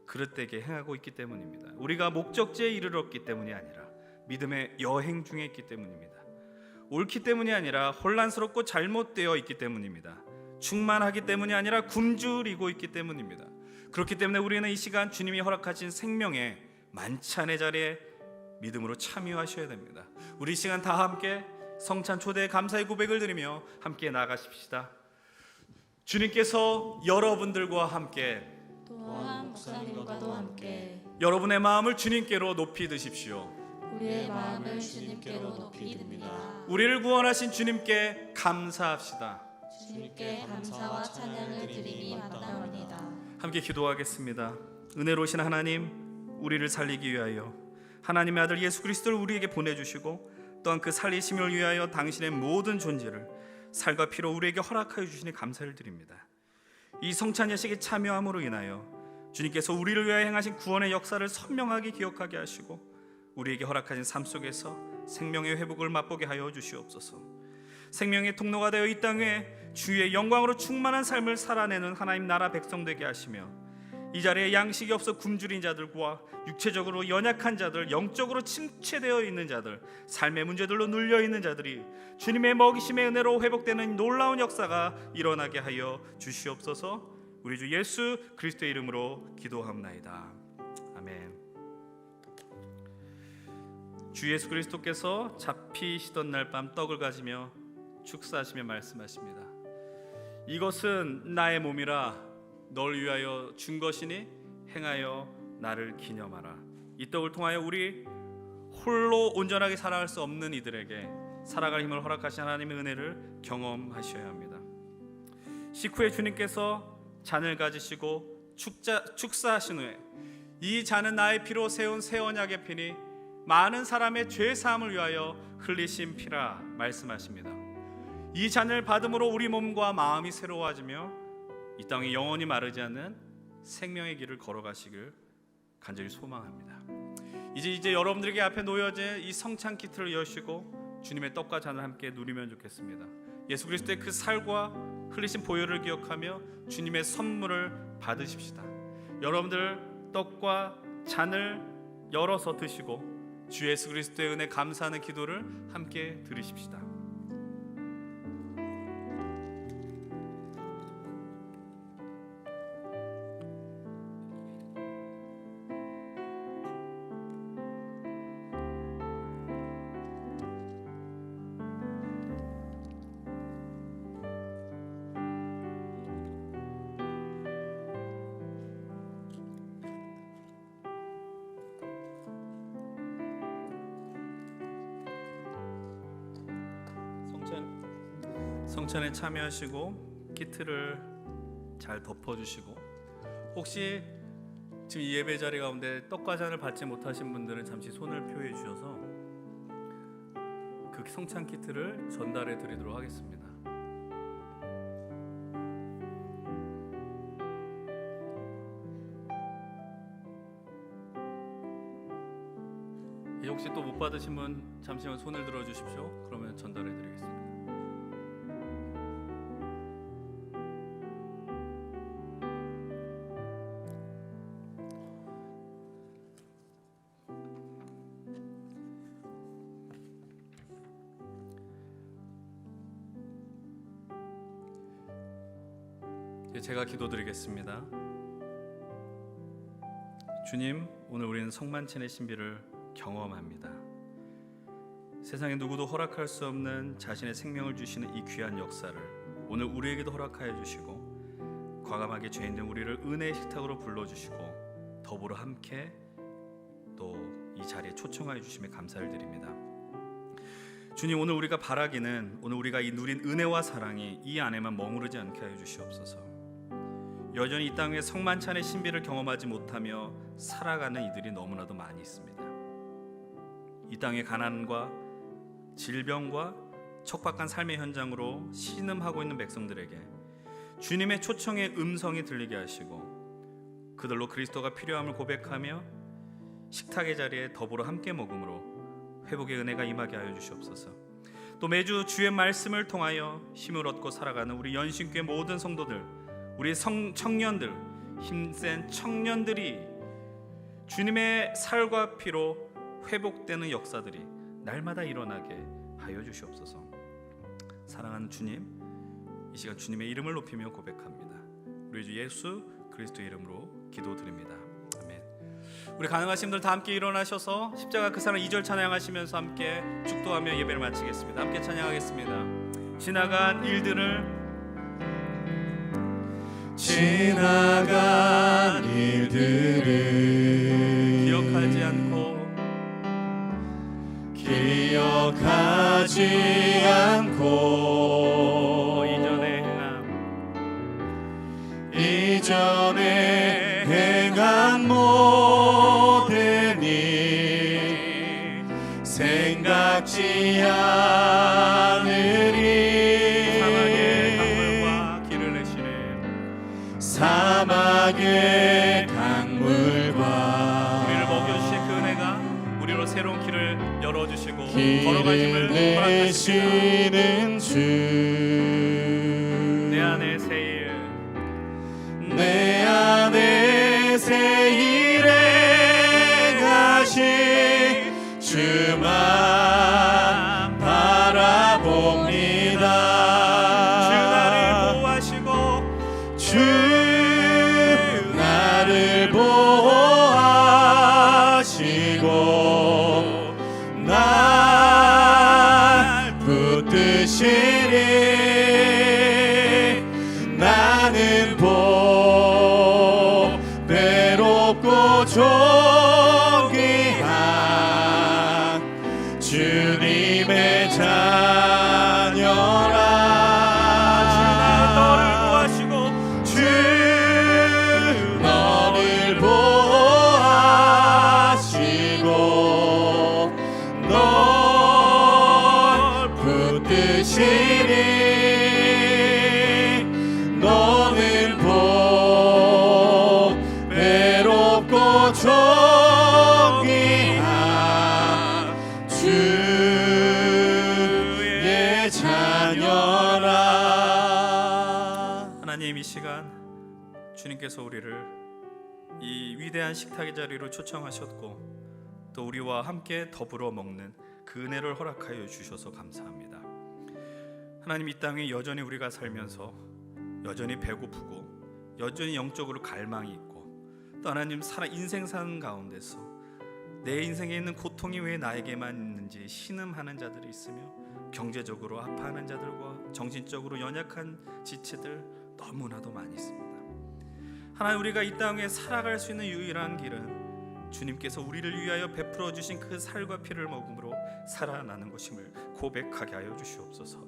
그릇되게 행하고 있기 때문입니다. 우리가 목적지에 이르렀기 때문이 아니라 믿음의 여행 중에 있기 때문입니다. 옳기 때문이 아니라 혼란스럽고 잘못되어 있기 때문입니다. 충만하기 때문이 아니라 굶주리고 있기 때문입니다. 그렇기 때문에 우리는 이 시간 주님이 허락하신 생명의 만찬의 자리에 믿음으로 참여하셔야 됩니다. 우리 이 시간 다 함께 성찬 초대의 감사의 고백을 드리며 함께 나가십시다. 주님께서 여러분들과 함께 또한 목사님과도 함께 여러분의 마음을 주님께로 높이 드십시오. 우리의 마음을 주님께로 높이 듭니다. 우리를 구원하신 주님께 감사합시다. 주님께 감사와 찬양을 드림이 마땅합니다. 함께 기도하겠습니다. 은혜로우신 하나님, 우리를 살리기 위하여 하나님의 아들 예수 그리스도를 우리에게 보내주시고 또한 그 살리심을 위하여 당신의 모든 존재를 살과 피로 우리에게 허락하여 주시니 감사를 드립니다. 이 성찬 예식에 참여함으로 인하여 주님께서 우리를 위하여 행하신 구원의 역사를 선명하게 기억하게 하시고 우리에게 허락하신 삶 속에서 생명의 회복을 맛보게 하여 주시옵소서. 생명의 통로가 되어 이 땅에 주의 영광으로 충만한 삶을 살아내는 하나님 나라 백성 되게 하시며 이 자리에 양식이 없어 굶주린 자들과 육체적으로 연약한 자들, 영적으로 침체되어 있는 자들, 삶의 문제들로 눌려 있는 자들이 주님의 먹이심의 은혜로 회복되는 놀라운 역사가 일어나게 하여 주시옵소서. 우리 주 예수 그리스도의 이름으로 기도합나이다. 아멘. 주 예수 그리스도께서 잡히시던 날 밤 떡을 가지며 축사하시며 말씀하십니다. 이것은 나의 몸이라 널 위하여 준 것이니 행하여 나를 기념하라. 이 떡을 통하여 우리 홀로 온전하게 살아갈 수 없는 이들에게 살아갈 힘을 허락하신 하나님의 은혜를 경험하셔야 합니다. 식후에 주님께서 잔을 가지시고 축사하신 후에 이 잔은 나의 피로 세운 새 언약의 피니 많은 사람의 죄 사함을 위하여 흘리신 피라 말씀하십니다. 이 잔을 받음으로 우리 몸과 마음이 새로워지며 이 땅에 영원히 마르지 않는 생명의 길을 걸어가시길 간절히 소망합니다. 이제 여러분들에게 앞에 놓여진 이 성찬 키트를 여시고 주님의 떡과 잔을 함께 누리면 좋겠습니다. 예수 그리스도의 그 살과 흘리신 보혈을 기억하며 주님의 선물을 받으십시다. 여러분들 떡과 잔을 열어서 드시고 주 예수 그리스도의 은혜 감사하는 기도를 함께 드리십시다. 성찬에 참여하시고 키트를 잘 덮어주시고 혹시 지금 이 예배 자리 가운데 떡과 잔을 받지 못하신 분들은 잠시 손을 표해 주셔서 그 성찬 키트를 전달해 드리도록 하겠습니다. 혹시 또 못 받으신 분 잠시만 손을 들어 주십시오. 그러면 전달해 드리겠습니다. 제가 기도드리겠습니다. 주님, 오늘 우리는 성만찬의 신비를 경험합니다. 세상에 누구도 허락할 수 없는 자신의 생명을 주시는 이 귀한 역사를 오늘 우리에게도 허락하여 주시고 과감하게 죄인된 우리를 은혜의 식탁으로 불러주시고 더불어 함께 또 이 자리에 초청하여 주심에 감사를 드립니다. 주님, 오늘 우리가 바라기는 오늘 우리가 이 누린 은혜와 사랑이 이 안에만 머무르지 않게 하여 주시옵소서. 여전히 이 땅에 성만찬의 신비를 경험하지 못하며 살아가는 이들이 너무나도 많이 있습니다. 이 땅의 가난과 질병과 척박한 삶의 현장으로 신음하고 있는 백성들에게 주님의 초청의 음성이 들리게 하시고 그들로 그리스도가 필요함을 고백하며 식탁의 자리에 더불어 함께 먹음으로 회복의 은혜가 임하게 하여 주시옵소서. 또 매주 주의 말씀을 통하여 힘을 얻고 살아가는 우리 연신교회 모든 성도들, 우리 청년들, 힘센 청년들이 주님의 살과 피로 회복되는 역사들이 날마다 일어나게 하여 주시옵소서. 사랑하는 주님, 이 시간 주님의 이름을 높이며 고백합니다. 우리 주 예수 그리스도의 이름으로 기도드립니다. 아멘. 우리 가능하신 분들 다 함께 일어나셔서 십자가 그 사랑 2절 찬양하시면서 함께 축도하며 예배를 마치겠습니다. 함께 찬양하겠습니다. 지나간 일들을 기억하지 않고 이전에 행한 모든 일 생각지 않으리. 사막의 강물과 우리를 먹여주신 그 은혜가 우리로 새로운 길을 열어주시고 걸어갈 힘을 길 허락하십니다. 내시는 주 내 안에 새 일에 가시 주만 바라봅니다. 주 나를 보호하시고 주 나를 보호하시고 날 붙드시리. 나는 외롭고 존귀한 주님의 자녀라. 주 너를 보호하시고 널 붙드시리. 너는 외롭고 존귀한 주의 자녀라. 하나님, 이 시간 주님께서 우리를 이 위대한 식탁의 자리로 초청하셨고 또 우리와 함께 더불어 먹는 그 은혜를 허락하여 주셔서 감사합니다. 하나님, 이 땅에 여전히 우리가 살면서 여전히 배고프고 여전히 영적으로 갈망이 있고 또 하나님 인생 사는 가운데서 내 인생에 있는 고통이 왜 나에게만 있는지 신음하는 자들이 있으며 경제적으로 아파하는 자들과 정신적으로 연약한 지체들 너무나도 많이 있습니다. 하나님, 우리가 이 땅에 살아갈 수 있는 유일한 길은 주님께서 우리를 위하여 베풀어 주신 그 살과 피를 먹음으로 살아나는 것임을 고백하게 하여 주시옵소서.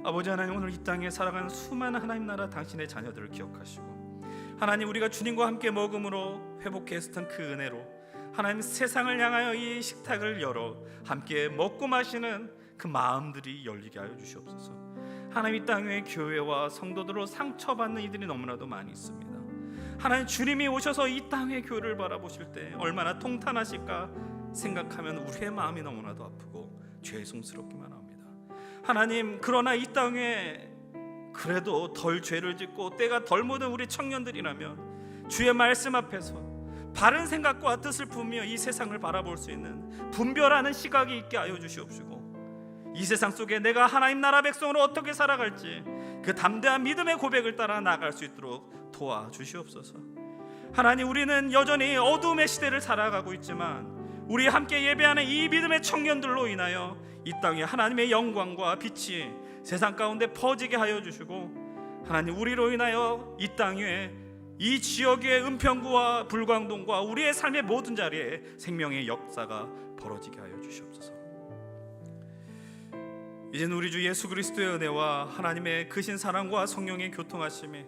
아버지 하나님, 오늘 이 땅에 살아가는 수많은 하나님 나라 당신의 자녀들을 기억하시고 하나님, 우리가 주님과 함께 먹음으로 회복했던 그 은혜로 하나님 세상을 향하여 이 식탁을 열어 함께 먹고 마시는 그 마음들이 열리게 하여 주시옵소서. 하나님, 이 땅에 교회와 성도들로 상처받는 이들이 너무나도 많이 있습니다. 하나님, 주님이 오셔서 이 땅의 교회를 바라보실 때 얼마나 통탄하실까 생각하면 우리의 마음이 너무나도 아프고 죄송스럽기만 합니다. 하나님, 그러나 이 땅에 그래도 덜 죄를 짓고 때가 덜 묻은 우리 청년들이라면 주의 말씀 앞에서 바른 생각과 뜻을 품으며 이 세상을 바라볼 수 있는 분별하는 시각이 있게 하여 주시옵시고 이 세상 속에 내가 하나님 나라 백성으로 어떻게 살아갈지 그 담대한 믿음의 고백을 따라 나아갈 수 있도록 도와주시옵소서. 하나님, 우리는 여전히 어두움의 시대를 살아가고 있지만 우리 함께 예배하는 이 믿음의 청년들로 인하여 이 땅에 하나님의 영광과 빛이 세상 가운데 퍼지게 하여 주시고 하나님, 우리로 인하여 이 땅 위에 이 지역의 은평구와 불광동과 우리의 삶의 모든 자리에 생명의 역사가 벌어지게 하여 주시옵소서. 이제는 우리 주 예수 그리스도의 은혜와 하나님의 크신 사랑과 성령의 교통하심에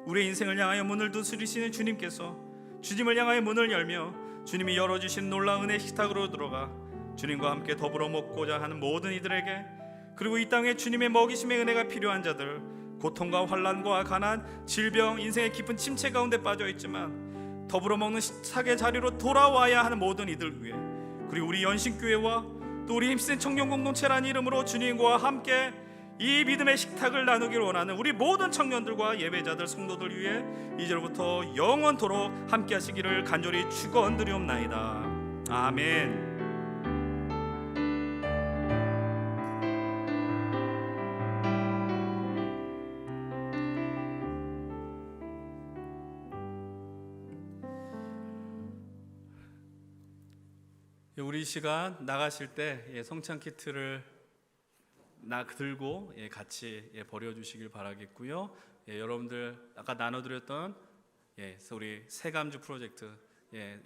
우리의 인생을 향하여 문을 두드리시는 주님께서 주님을 향하여 문을 열며 주님이 열어주신 놀라운 은혜 식탁으로 들어가 주님과 함께 더불어 먹고자 하는 모든 이들에게, 그리고 이 땅에 주님의 먹이심의 은혜가 필요한 자들, 고통과 환난과 가난, 질병, 인생의 깊은 침체 가운데 빠져 있지만 더불어 먹는 식탁의 자리로 돌아와야 하는 모든 이들 위해, 그리고 우리 연신교회와 또 우리 힘센 청년 공동체라는 이름으로 주님과 함께 이 믿음의 식탁을 나누길 원하는 우리 모든 청년들과 예배자들, 성도들 위해 이제로부터 영원토록 함께 하시기를 간절히 축원드리옵나이다. 아멘. 우리 이 시간 나가실 때 성찬 키트를 들고 같이 버려주시길 바라겠고요. 여러분들 아까 나눠드렸던 우리 새감주 프로젝트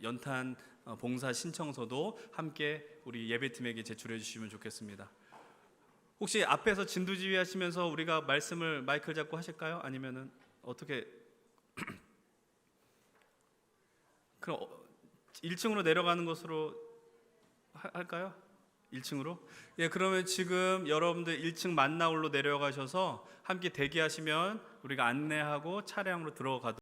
연탄 봉사 신청서도 함께 우리 예배팀에게 제출해 주시면 좋겠습니다. 혹시 앞에서 진두지휘 하시면서 우리가 말씀을 마이크를 잡고 하실까요? 아니면은 어떻게 그럼 1층으로 내려가는 것으로 할까요? 1층으로? 그러면 지금 여러분들 1층 만나홀로 내려가셔서 함께 대기하시면 우리가 안내하고 차량으로 들어가도록